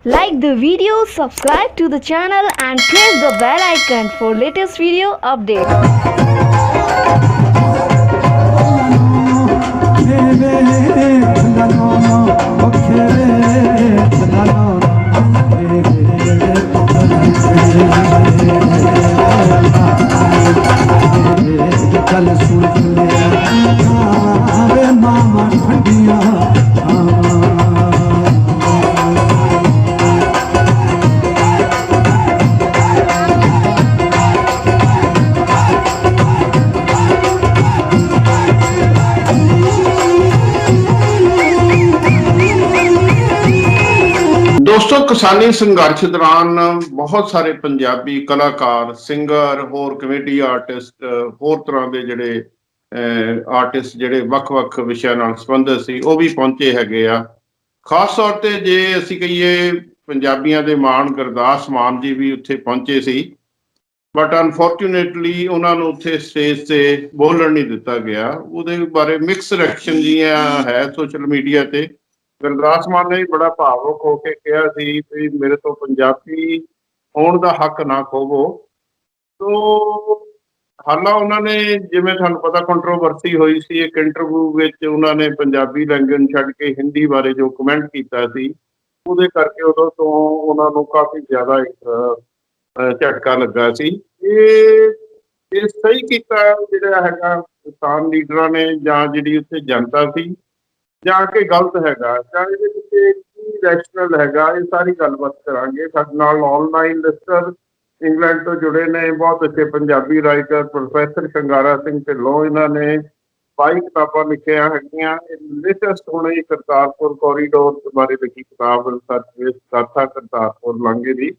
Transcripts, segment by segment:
Like the video, subscribe to the channel and press the bell icon for latest video updates. ਦੋਸਤੋ, ਕਿਸਾਨੀ ਸੰਘਰਸ਼ ਦੌਰਾਨ ਬਹੁਤ ਸਾਰੇ ਪੰਜਾਬੀ ਕਲਾਕਾਰ, ਸਿੰਗਰ, ਹੋਰ ਕਮੇਡੀ ਆਰਟਿਸਟ, ਹੋਰ ਤਰ੍ਹਾਂ ਦੇ ਜਿਹੜੇ ਆਰਟਿਸਟ ਜਿਹੜੇ ਵੱਖ-ਵੱਖ ਵਿਸ਼ਿਆਂ ਨਾਲ ਸੰਬੰਧਿਤ ਸੀ, ਉਹ ਵੀ ਪਹੁੰਚੇ ਹੈਗੇ ਆ। ਖਾਸ ਤੌਰ ਤੇ ਜੇ ਅਸੀਂ ਕਹੀਏ, ਪੰਜਾਬੀਆਂ ਦੇ ਮਾਣ ਗੁਰਦਾਸ ਮਾਨ ਜੀ ਵੀ ਉੱਥੇ ਪਹੁੰਚੇ ਸੀ, ਬਟ ਅਨਫੋਰਚੂਨੇਟਲੀ ਉਹਨਾਂ ਨੂੰ ਉੱਥੇ ਸਟੇਜ ਤੇ ਬੋਲਣ ਨਹੀਂ ਦਿੱਤਾ ਗਿਆ। ਉਹਦੇ ਬਾਰੇ ਮਿਕਸ ਰਿਐਕਸ਼ਨ ਜੀਆਂ ਹੈ ਸੋਸ਼ਲ ਮੀਡੀਆ ਤੇ। ਗੁਰਦਾਸ ਮਾਨ ਨੇ ਵੀ ਬੜਾ ਭਾਵੁਕ ਹੋ ਕੇ ਕਿਹਾ ਸੀ ਵੀ ਮੇਰੇ ਤੋਂ ਪੰਜਾਬੀ ਹੋਣ ਦਾ ਹੱਕ ਨਾ ਖੋਵੋ। ਸੋ ਹਾਲਾਂ ਉਹਨਾਂ ਨੇ, ਜਿਵੇਂ ਤੁਹਾਨੂੰ ਪਤਾ, ਕੰਟਰੋਵਰਸੀ ਹੋਈ ਸੀ ਇੱਕ ਇੰਟਰਵਿਊ ਵਿੱਚ, ਉਹਨਾਂ ਨੇ ਪੰਜਾਬੀ ਲੈਂਗੁਏਜ ਛੱਡ ਕੇ ਹਿੰਦੀ ਬਾਰੇ ਜੋ ਕਮੈਂਟ ਕੀਤਾ ਸੀ, ਉਹਦੇ ਕਰਕੇ ਉਦੋਂ ਤੋਂ ਉਹਨਾਂ ਨੂੰ ਕਾਫੀ ਜ਼ਿਆਦਾ ਇੱਕ ਝਟਕਾ ਲੱਗਾ ਸੀ। ਇਹ ਸਹੀ ਕੀਤਾ ਜਿਹੜਾ ਹੈਗਾ ਕਿਸਾਨ ਲੀਡਰਾਂ ਨੇ, ਜਾਂ ਜਿਹੜੀ ਉੱਥੇ ਜਨਤਾ ਸੀ, ਜਾਂ ਕਿ ਗਲਤ ਹੈਗਾ, ਜਾਂ ਇਹਦੇ ਵਿੱਚ ਕੀ ਰੈਸ਼ਨਲ ਹੈਗਾ, ਇਹ ਸਾਰੀ ਗੱਲਬਾਤ ਕਰਾਂਗੇ। ਸਾਡੇ ਨਾਲ ਆਨਲਾਈਨ ਲਿਸਟਰ ਇੰਗਲੈਂਡ ਤੋਂ ਜੁੜੇ ਨੇ ਬਹੁਤ ਅੱਛੇ ਪੰਜਾਬੀ ਰਾਈਟਰ ਪ੍ਰੋਫੈਸਰ ਸ਼ੰਗਾਰਾ ਸਿੰਘ ਢਿੱਲੋਂ। ਇਹਨਾਂ ਨੇ 22 ਕਿਤਾਬਾਂ ਲਿਖੀਆਂ ਹੈਗੀਆਂ। ਲੇਟੈਸਟ ਹੁਣ ਇਹ ਕਰਤਾਰਪੁਰ ਕੋਰੀਡੋਰ ਬਾਰੇ ਲਿਖੀ ਕਿਤਾਬ, ਗਾਥਾ ਕਰਤਾਰਪੁਰ ਲਾਂਘੇ ਦੀ।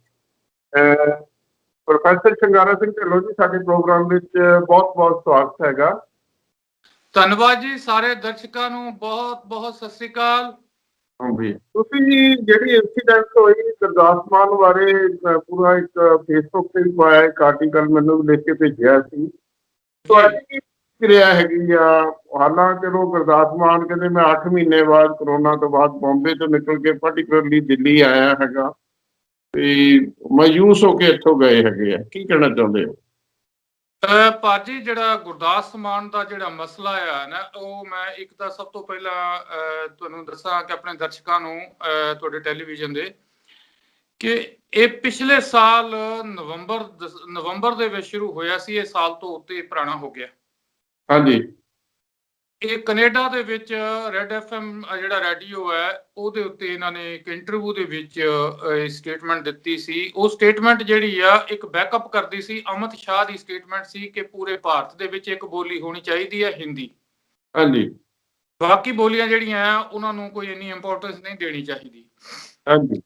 ਪ੍ਰੋਫੈਸਰ ਸ਼ੰਗਾਰਾ ਸਿੰਘ ਢਿੱਲੋਂ ਜੀ, ਸਾਡੇ ਪ੍ਰੋਗਰਾਮ ਵਿੱਚ ਬਹੁਤ ਬਹੁਤ ਸਵਾਗਤ ਹੈਗਾ। ਧੰਨਵਾਦ ਜੀ। ਸਾਰੇ ਦਰਸ਼ਕਾਂ ਨੂੰ ਬਹੁਤ ਬਹੁਤ ਸਤਿ ਸ੍ਰੀ ਅਕਾਲ। ਹਾਂਜੀ, ਤੁਸੀਂ ਜਿਹੜੀ ਇੰਸੀਡੈਂਟ ਹੋਈ ਗੁਰਦਾਸ ਮਾਨ ਬਾਰੇ ਪੂਰਾ ਇੱਕ ਫੇਸਬੁੱਕ ਤੇ ਵੀ ਪਾਇਆ, ਇੱਕ ਆਰਟੀਕਲ ਮੈਨੂੰ ਲਿਖ ਕੇ ਭੇਜਿਆ ਸੀ, ਤੁਹਾਡੀ ਕੀ ਪ੍ਰਤੀਕਿਰਿਆ ਹੈਗੀ ਆ? ਹਾਲਾਂਕਿ ਉਹ ਗੁਰਦਾਸ ਮਾਨ ਕਹਿੰਦੇ ਮੈਂ 8 ਮਹੀਨੇ ਬਾਅਦ, ਕਰੋਨਾ ਤੋਂ ਬਾਅਦ, ਬੰਬੇ ਤੋਂ ਨਿਕਲ ਕੇ ਪਾਰਟੀਕੁਲਰਲੀ ਦਿੱਲੀ ਆਇਆ ਹੈਗਾ, ਤੇ ਮਾਯੂਸ ਹੋ ਕੇ ਇੱਥੋਂ ਗਏ ਹੈਗੇ ਆ। ਕੀ ਕਹਿਣਾ ਚਾਹੁੰਦੇ ਹੋ? ਭਾਜੀ, ਜਿਹੜਾ ਗੁਰਦਾਸ ਮਾਨ ਦਾ ਜਿਹੜਾ ਮਸਲਾ ਆ ਨਾ, ਉਹ ਮੈਂ ਇੱਕ ਤਾਂ ਸਭ ਤੋਂ ਪਹਿਲਾਂ ਤੁਹਾਨੂੰ ਦੱਸਾਂ ਕਿ ਆਪਣੇ ਦਰਸ਼ਕਾਂ ਨੂੰ, ਤੁਹਾਡੇ ਟੈਲੀਵਿਜ਼ਨ ਦੇ, ਕਿ ਇਹ ਪਿਛਲੇ ਸਾਲ ਨਵੰਬਰ ਦੇ ਵਿੱਚ ਸ਼ੁਰੂ ਹੋਇਆ ਸੀ। ਇਹ ਸਾਲ ਤੋਂ ਉੱਤੇ ਪੁਰਾਣਾ ਹੋ ਗਿਆ। ਹਾਂਜੀ। ਇਹ ਕੈਨੇਡਾ ਦੇ ਵਿੱਚ ਰੈਡ FM ਜਿਹੜਾ ਰੇਡੀਓ ਹੈ, ਉਹਦੇ ਉੱਤੇ ਇਹਨਾਂ ਨੇ ਇੱਕ ਇੰਟਰਵਿਊ ਦੇ ਵਿੱਚ ਸਟੇਟਮੈਂਟ ਦਿੱਤੀ ਸੀ। ਉਹ ਸਟੇਟਮੈਂਟ ਜਿਹੜੀ ਆ ਇੱਕ ਬੈਕਅਪ ਕਰਦੀ ਸੀ ਅਮਿਤ ਸ਼ਾਹ ਦੀ ਸਟੇਟਮੈਂਟ ਸੀ ਕਿ ਪੂਰੇ ਭਾਰਤ ਦੇ ਵਿੱਚ ਇੱਕ ਬੋਲੀ ਹੋਣੀ ਚਾਹੀਦੀ ਹੈ, ਹਿੰਦੀ। ਹਾਂਜੀ। ਬਾਕੀ ਬੋਲੀਆਂ ਜਿਹੜੀਆਂ ਆ ਉਹਨਾਂ ਨੂੰ ਕੋਈ ਇੰਨੀ ਇੰਪੋਰਟੈਂਸ ਨਹੀਂ ਦੇਣੀ ਚਾਹੀਦੀ। ਹਾਂਜੀ।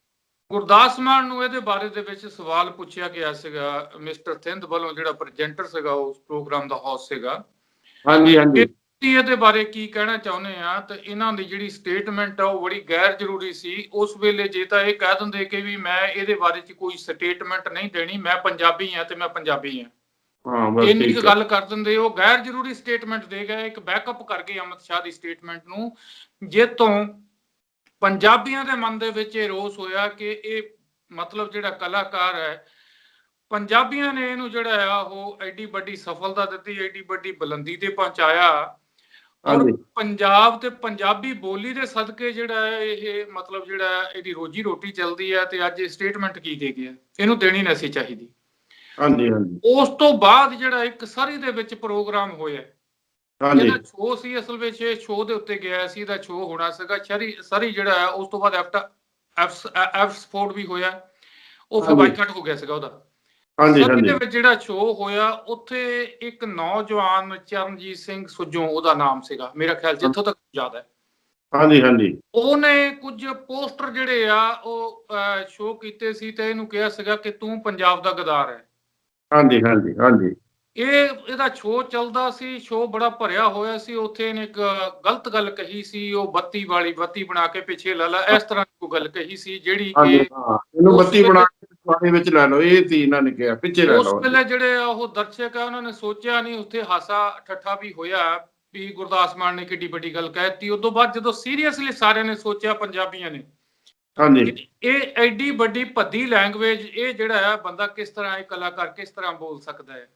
ਗੁਰਦਾਸ ਮਾਨ ਨੂੰ ਇਹਦੇ ਬਾਰੇ ਦੇ ਵਿੱਚ ਸਵਾਲ ਪੁੱਛਿਆ ਗਿਆ ਸੀਗਾ ਮਿਸਟਰ ਥਿੰਦ ਵੱਲੋਂ, ਜਿਹੜਾ ਪ੍ਰੈਜੈਂਟਰ ਸੀਗਾ ਉਸ ਪ੍ਰੋਗਰਾਮ ਦਾ ਹੋਸਟ ਸੀਗਾ। ਹਾਂਜੀ। ਹਾਂਜੀ। ਇਹਦੇ ਬਾਰੇ ਕੀ ਕਹਿਣਾ ਚਾਹੁੰਦੇ ਆ? ਤਾਂ ਇਹਨਾਂ ਦੀ ਜਿਹੜੀ ਸਟੇਟਮੈਂਟ ਆ ਉਹ ਬੜੀ ਗੈਰ ਜ਼ਰੂਰੀ ਸੀ ਉਸ ਵੇਲੇ। ਜੇ ਤਾਂ ਇਹ ਕਹਿ ਦਿੰਦੇ ਕਿ ਵੀ ਮੈਂ ਇਹਦੇ ਬਾਰੇ ਚ ਕੋਈ ਸਟੇਟਮੈਂਟ ਨਹੀਂ ਦੇਣੀ, ਮੈਂ ਪੰਜਾਬੀ ਆ ਤੇ ਮੈਂ ਪੰਜਾਬੀ ਆ, ਇੰਨੀ ਕੁ ਗੱਲ ਕਰ ਦਿੰਦੇ। ਉਹ ਗੈਰ ਜ਼ਰੂਰੀ ਸਟੇਟਮੈਂਟ ਦੇ ਗਏ, ਇੱਕ ਬੈਕਅਪ ਕਰ ਗਏ ਅਮਿਤ ਸ਼ਾਹ ਦੀ ਸਟੇਟਮੈਂਟ ਨੂੰ, ਜਿਸ ਤੋਂ ਪੰਜਾਬੀਆਂ ਦੇ ਮਨ ਦੇ ਵਿੱਚ ਇਹ ਰੋਸ ਹੋਇਆ ਕਿ ਇਹ ਮਤਲਬ ਜਿਹੜਾ ਕਲਾਕਾਰ ਹੈ, ਪੰਜਾਬੀਆਂ ਨੇ ਇਹਨੂੰ ਜਿਹੜਾ ਆ ਉਹ ਐਡੀ ਵੱਡੀ ਸਫਲਤਾ ਦਿੱਤੀ, ਐਡੀ ਵੱਡੀ ਬੁਲੰਦੀ ਤੇ ਪਹੁੰਚਾਇਆ, ਔਰ ਪੰਜਾਬ ਤੇ ਪੰਜਾਬੀ ਬੋਲੀ ਦੇ ਸਦਕੇ ਜਿਹੜਾ ਹੈ ਇਹ ਮਤਲਬ ਜਿਹੜਾ ਇਹਦੀ ਰੋਜੀ ਰੋਟੀ ਚੱਲਦੀ ਹੈ, ਤੇ ਅੱਜ ਇਹ ਸਟੇਟਮੈਂਟ ਕੀ ਦੇ ਗਿਆ, ਇਹਨੂੰ ਦੇਣੀ ਨਹੀਂ ਸੀ ਚਾਹੀਦੀ। ਹਾਂਜੀ। ਹਾਂਜੀ। ਉਸ ਤੋਂ ਬਾਅਦ ਜਿਹੜਾ ਇੱਕ ਸਰੀ ਦੇ ਵਿੱਚ ਪ੍ਰੋਗਰਾਮ ਹੋਇਆ, ਇਹਦਾ ਸ਼ੋਅ ਸੀ ਅਸਲ ਵਿੱਚ, ਇਹ ਸ਼ੋਅ ਦੇ ਉੱਤੇ ਗਿਆ ਸੀ, ਇਹਦਾ ਸ਼ੋਅ ਹੋਣਾ ਸੀਗਾ ਸਰੀ ਜਿਹੜਾ ਹੈ। ਉਸ ਤੋਂ ਬਾਅਦ ਐਫਸਫੋਰਡ ਵੀ ਹੋਇਆ, ਉਹ ਫਿਰ ਬਾਈਕਾਟ ਹੋ ਗਿਆ ਸੀਗਾ ਉਹਦਾ। ਸਰੀ ਦੇ ਵਿੱਚ ਜਿਹੜਾ ਸ਼ੋਅ ਹੋਇਆ, ਉੱਥੇ ਇੱਕ ਨੌਜਵਾਨ ਚਰਨਜੀਤ ਸਿੰਘ ਸੁੱਜੋਂ ਉਹਦਾ ਨਾਮ ਸੀਗਾ, ਮੇਰਾ ਖਿਆਲ ਜਿੱਥੋਂ ਤੱਕ ਯਾਦ ਹੈ। ਹਾਂਜੀ। ਹਾਂਜੀ। ਉਹਨੇ ਕੁਝ ਪੋਸਟਰ ਜਿਹੜੇ ਆ ਉਹ ਸ਼ੋਅ ਕੀਤੇ ਸੀ, ਤੇ ਇਹਨੂੰ ਕਿਹਾ ਸੀਗਾ ਕਿ ਤੂੰ ਪੰਜਾਬ ਦਾ ਗਦਾਰ ਹੈ। ਹਾਂਜੀ। ਹਾਂਜੀ। ਹਾਂਜੀ। ਇਹਦਾ ਸ਼ੋਅ ਚੱਲਦਾ ਸੀ, ਸ਼ੋਅ ਬੜਾ ਭਰਿਆ ਹੋਇਆ ਸੀ। ਉੱਥੇ ਇਹਨੇ ਇੱਕ ਗਲਤ ਗੱਲ ਕਹੀ ਸੀ, ਉਹ ਬੱਤੀ ਵਾਲੀ, ਬੱਤੀ ਬਣਾ ਕੇ ਪਿੱਛੇ ਲਾ ਲਾ, ਇਸ ਤਰ੍ਹਾਂ ਦੀ ਕੋਈ ਗੱਲ ਕਹੀ ਸੀ ਜਿਹੜੀ ਕਿ ਇਹਨੂੰ ਬੱਤੀ ਬਣਾ ਕੇ ਪਾਣੀ ਵਿੱਚ ਲੈ ਲਓ, ਇਹ ਸੀ ਇਹਨਾਂ ਨੇ ਕਿਹਾ, ਪਿੱਛੇ ਲੈ ਲਓ। ਉਸ ਵੇਲੇ ਜਿਹੜੇ ਉਹ ਦਰਸ਼ਕ ਆ ਉਹਨਾਂ ਨੇ ਸੋਚਿਆ ਨਹੀਂ, ਉੱਥੇ ਹਾਸਾ ਠੱਠਾ ਵੀ ਹੋਇਆ ਵੀ ਗੁਰਦਾਸ ਮਾਨ ਨੇ ਕਿੱਡੀ ਵੱਡੀ ਗੱਲ ਕਹਿਤੀ। ਉਦੋਂ ਬਾਅਦ ਜਦੋਂ ਸੀਰੀਅਸਲੀ ਸਾਰਿਆਂ ਨੇ ਸੋਚਿਆ ਪੰਜਾਬੀਆਂ ਨੇ ਹਾਂਜੀ ਇਹ ਐਡੀ ਵੱਡੀ ਭੱਦੀ ਲੈਂਗੁਏਜ, ਇਹ ਜਿਹੜਾ ਆ ਬੰਦਾ ਕਿਸ ਤਰ੍ਹਾਂ, ਇਹ ਕਲਾਕਾਰ ਕਿਸ ਤਰ੍ਹਾਂ ਬੋਲ ਸਕਦਾ ਹੈ।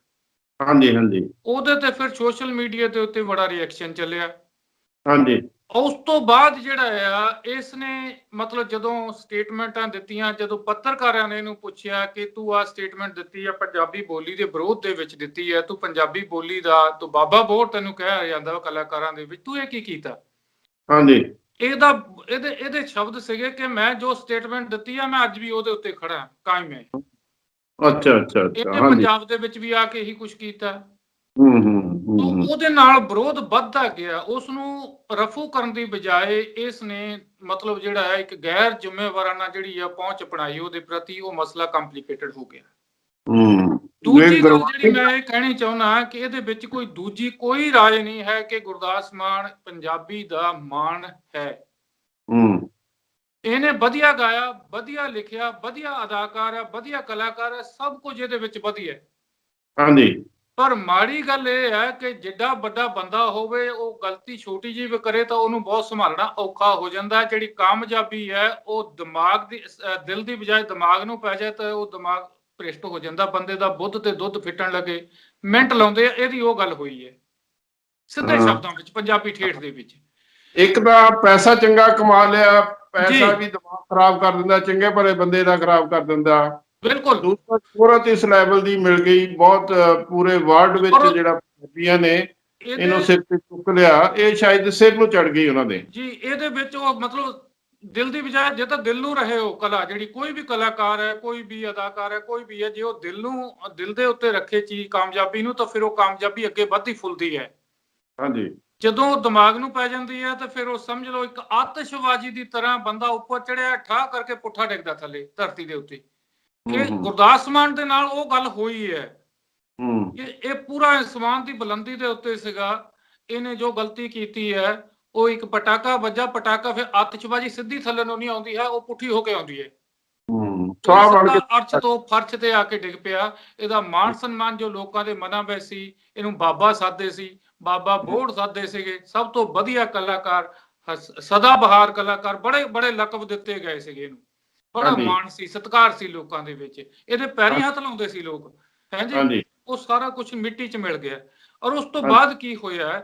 ਹਾਂਜੀ ਹਾਂਜੀ ਉਹਦੇ ਤੇ ਫਿਰ ਸੋਸ਼ਲ ਮੀਡੀਆ ਦੇ ਉੱਤੇ ਬੜਾ ਰਿਐਕਸ਼ਨ ਚੱਲਿਆ। ਹਾਂਜੀ ਉਸ ਤੋਂ ਬਾਅਦ ਜਿਹੜਾ ਆ ਇਸ ਨੇ ਮਤਲਬ ਜਦੋਂ ਸਟੇਟਮੈਂਟਾਂ ਦਿੱਤੀਆਂ, ਜਦੋਂ ਪੱਤਰਕਾਰਾਂ ਨੇ ਇਹਨੂੰ ਪੁੱਛਿਆ ਕਿ ਤੂੰ ਆ ਸਟੇਟਮੈਂਟ ਦਿੱਤੀ ਆ ਪੰਜਾਬੀ ਬੋਲੀ ਦੇ ਵਿਰੋਧ ਦੇ ਵਿੱਚ ਦਿੱਤੀ ਹੈ, ਤੂੰ ਪੰਜਾਬੀ ਬੋਲੀ ਦਾ ਤੂੰ ਬਾਬਾ ਬੋੜ ਤੈਨੂੰ ਕਿਹਾ ਜਾਂਦਾ ਵਾ ਕਲਾਕਾਰਾਂ ਦੇ ਵਿੱਚ, ਤੂੰ ਇਹ ਕੀ ਕੀਤਾ। ਹਾਂਜੀ ਇਹਦਾ ਇਹਦੇ ਸ਼ਬਦ ਸੀਗੇ ਕਿ ਮੈਂ ਜੋ ਸਟੇਟਮੈਂਟ ਦਿੱਤੀ ਆ ਮੈਂ ਅੱਜ ਵੀ ਉਹਦੇ ਉੱਤੇ ਖੜਾ ਕਾਇਮ ਹੈ। ਅੱਛਾ ਅੱਛਾ ਅੱਛਾ ਇਹਨੇ ਹਾਂਜੀ ਪੰਜਾਬ ਦੇ ਵਿੱਚ ਵੀ ਆ ਕੇ ਇਹੀ ਕੁਝ ਕੀਤਾ। ਹੂੰ ਉਹਦੇ ਨਾਲ ਵਿਰੋਧ ਵੱਧਦਾ ਗਿਆ, ਉਸ ਨੂੰ ਰਫੂ ਕਰਨ ਦੀ ਬਜਾਏ ਇਸ ਨੇ ਮਤਲਬ ਜਿਹੜਾ ਹੈ ਇੱਕ ਗੈਰ ਜ਼ਿੰਮੇਵਾਰਾਨਾ ਜਿਹੜੀ ਆ ਪਹੁੰਚ ਅਪਣਾਈ ਉਹਦੇ ਪ੍ਰਤੀ, ਉਹ ਮਸਲਾ ਕੰਪਲਿਕੇਟਡ ਹੋ ਗਿਆ। ਦੂਜੀ ਗੱਲ ਜਿਹੜੀ ਮੈਂ ਇਹ ਕਹਿਣੀ ਚਾਹੁੰਦਾ ਕਿ ਇਹਦੇ ਵਿੱਚ ਕੋਈ ਦੂਜੀ ਕੋਈ ਰਾਏ ਨਹੀਂ ਹੈ ਕਿ ਗੁਰਦਾਸ ਮਾਨ ਪੰਜਾਬੀ ਦਾ ਮਾਣ ਹੈ। ਇਹਨੇ ਵਧੀਆ ਗਾਇਆ, ਵਧੀਆ ਲਿਖਿਆ, ਵਧੀਆ ਅਦਾਕਾਰ ਹੈ, ਵਧੀਆ ਕਲਾਕਾਰ ਹੈ, ਸਭ ਕੁਝ ਇਹਦੇ ਵਿੱਚ ਵਧੀਆ ਹੈ। ਹਾਂਜੀ ਪਰ ਮਾੜੀ ਗੱਲ ਇਹ ਹੈ ਕਿ ਜਿੱਡਾ ਵੱਡਾ ਬੰਦਾ ਹੋਵੇ, ਉਹ ਗਲਤੀ ਛੋਟੀ ਜਿਹੀ ਵੀ ਕਰੇ ਤਾਂ ਉਹਨੂੰ ਬਹੁਤ ਸੰਭਾਲਣਾ ਔਖਾ ਹੋ ਜਾਂਦਾ। ਜਿਹੜੀ ਕਾਮਯਾਬੀ ਹੈ ਉਹ ਦਿਮਾਗ ਦੀ ਦਿਲ ਦੀ ਬਜਾਏ ਦਿਮਾਗ ਨੂੰ ਪੈ ਜਾਏ ਤਾਂ ਉਹ ਦਿਮਾਗ ਭ੍ਰਿਸ਼ਟ ਹੋ ਜਾਂਦਾ, ਬੰਦੇ ਦਾ ਬੁੱਧ ਤੇ ਦੁੱਧ ਫਿੱਟਣ ਲੱਗੇ ਮਿੰਟ ਲਾਉਂਦੇ ਆ। ਇਹਦੀ ਉਹ ਗੱਲ ਹੋਈ ਹੈ ਸਿੱਧੇ ਸ਼ਬਦਾਂ ਵਿੱਚ, ਪੰਜਾਬੀ ਠੇਠ ਦੇ ਵਿੱਚ। ਇੱਕ ਤਾਂ ਪੈਸਾ ਚੰਗਾ ਕਮਾ ਲਿਆ, ਪੈਸਾ ਵੀ ਦਿਮਾਗ ਖਰਾਬ ਕਰ ਦਿੰਦਾ, ਚੰਗੇ ਭਲੇ ਬੰਦੇ ਦਾ ਖਰਾਬ ਕਰ ਦਿੰਦਾ। ਬਿਲਕੁਲ ਦੂਸਰਾ ਸ਼ੋਹਰਤ ਇਸ ਲੈਵਲ ਦੀ ਮਿਲ ਗਈ, ਬਹੁਤ ਪੂਰੇ ਵਰਲਡ ਵਿੱਚ ਜਿਹੜਾ ਪੰਜਾਬੀਆਂ ਨੇ ਇਹਨੂੰ ਸਿਰ ਤੇ ਚੁੱਕ ਲਿਆ, ਇਹ ਸ਼ਾਇਦ ਸਿਰ ਨੂੰ ਚੜ ਗਈ ਉਹਨਾਂ ਦੇ ਜੀ। ਇਹਦੇ ਵਿੱਚ ਉਹ ਮਤਲਬ ਦਿਲ ਦੀ ਬਜਾਏ ਜੇ ਤਾਂ ਦਿਲ ਨੂੰ ਰਹੇ ਉਹ ਕਲਾ, ਜਿਹੜੀ ਕੋਈ ਵੀ ਕਲਾਕਾਰ ਹੈ, ਕੋਈ ਵੀ ਅਦਾਕਾਰ ਹੈ, ਕੋਈ ਵੀ ਹੈ, ਜੇ ਉਹ ਦਿਲ ਨੂੰ ਦਿਲ ਦੇ ਉੱਤੇ ਰੱਖੇ ਚੀਜ਼ ਕਾਮਯਾਬੀ ਨੂੰ, ਤਾਂ ਫਿਰ ਉਹ ਕਾਮਯਾਬੀ ਅੱਗੇ ਵੱਧਦੀ ਫੁੱਲਦੀ ਹੈ। ਹਾਂਜੀ ਜਦੋਂ ਦਿਮਾਗ ਨੂੰ ਪੈ ਜਾਂਦੀ ਹੈ ਤਾਂ ਫਿਰ ਉਹ ਸਮਝ ਲਓ ਇੱਕ ਆਤਿਸ਼ਬਾਜ਼ੀ ਦੀ ਤਰ੍ਹਾਂ ਬੰਦਾ ਉੱਪਰ ਚੜਿਆ, ਠਾਹ ਕਰਕੇ ਪੁੱਠਾ ਡਿੱਗਦਾ ਥੱਲੇ ਧਰਤੀ ਦੇ ਉੱਤੇ। ਇਹ ਗੁਰਦਾਸ ਮਾਨ ਦੇ ਨਾਲ ਉਹ ਗੱਲ ਹੋਈ ਹੈ ਕਿ ਇਹ ਪੂਰਾ ਅਸਮਾਨ ਦੀ ਬੁਲੰਦੀ ਦੇ ਉੱਤੇ ਸੀਗਾ, ਇਹਨੇ ਜੋ ਗਲਤੀ ਕੀਤੀ ਹੈ ਉਹ ਇੱਕ ਪਟਾਕਾ ਵੱਜਾ, ਪਟਾਕਾ ਫਿਰ ਆਤਿਸ਼ਬਾਜ਼ੀ ਸਿੱਧੀ ਥੱਲੇ ਨੂੰ ਨਹੀਂ ਆਉਂਦੀ ਹੈ, ਉਹ ਪੁੱਠੀ ਹੋ ਕੇ ਆਉਂਦੀ ਹੈ। ਅਰਸ਼ ਤੋਂ ਫਰਸ਼ ਤੇ ਆ ਕੇ ਡਿੱਗ ਪਿਆ। ਇਹਦਾ ਮਾਣ ਸਨਮਾਨ ਜੋ ਲੋਕਾਂ ਦੇ ਮਨਾਂ ਵਿੱਚ ਸੀ, ਇਹਨੂੰ ਬਾਬਾ ਸਾਧਦੇ ਸੀ, ਬਾਬਾ ਬੋੜ ਸਾਧਦੇ ਸੀਗੇ, ਸਭ ਤੋਂ ਵਧੀਆ ਕਲਾਕਾਰ, ਸਦਾ ਬਹਾਰ ਕਲਾਕਾਰ, ਬੜੇ ਬੜੇ ਲਕਬ ਦਿੱਤੇ ਗਏ ਸੀਗੇ ਇਹਨੂੰ, ਬੜਾ ਮਾਣ ਸੀ, ਸਤਿਕਾਰ ਸੀ ਲੋਕਾਂ ਦੇ ਵਿੱਚ, ਇਹਦੇ ਪੈਰੀਂ ਹੱਥ ਲਾਉਂਦੇ ਸੀ ਲੋਕ, ਹੈ ਜੀ। ਉਹ ਸਾਰਾ ਕੁਝ ਮਿੱਟੀ 'ਚ ਮਿਲ ਗਿਆ। ਔਰ ਉਸ ਤੋਂ ਬਾਅਦ ਕੀ ਹੋਇਆ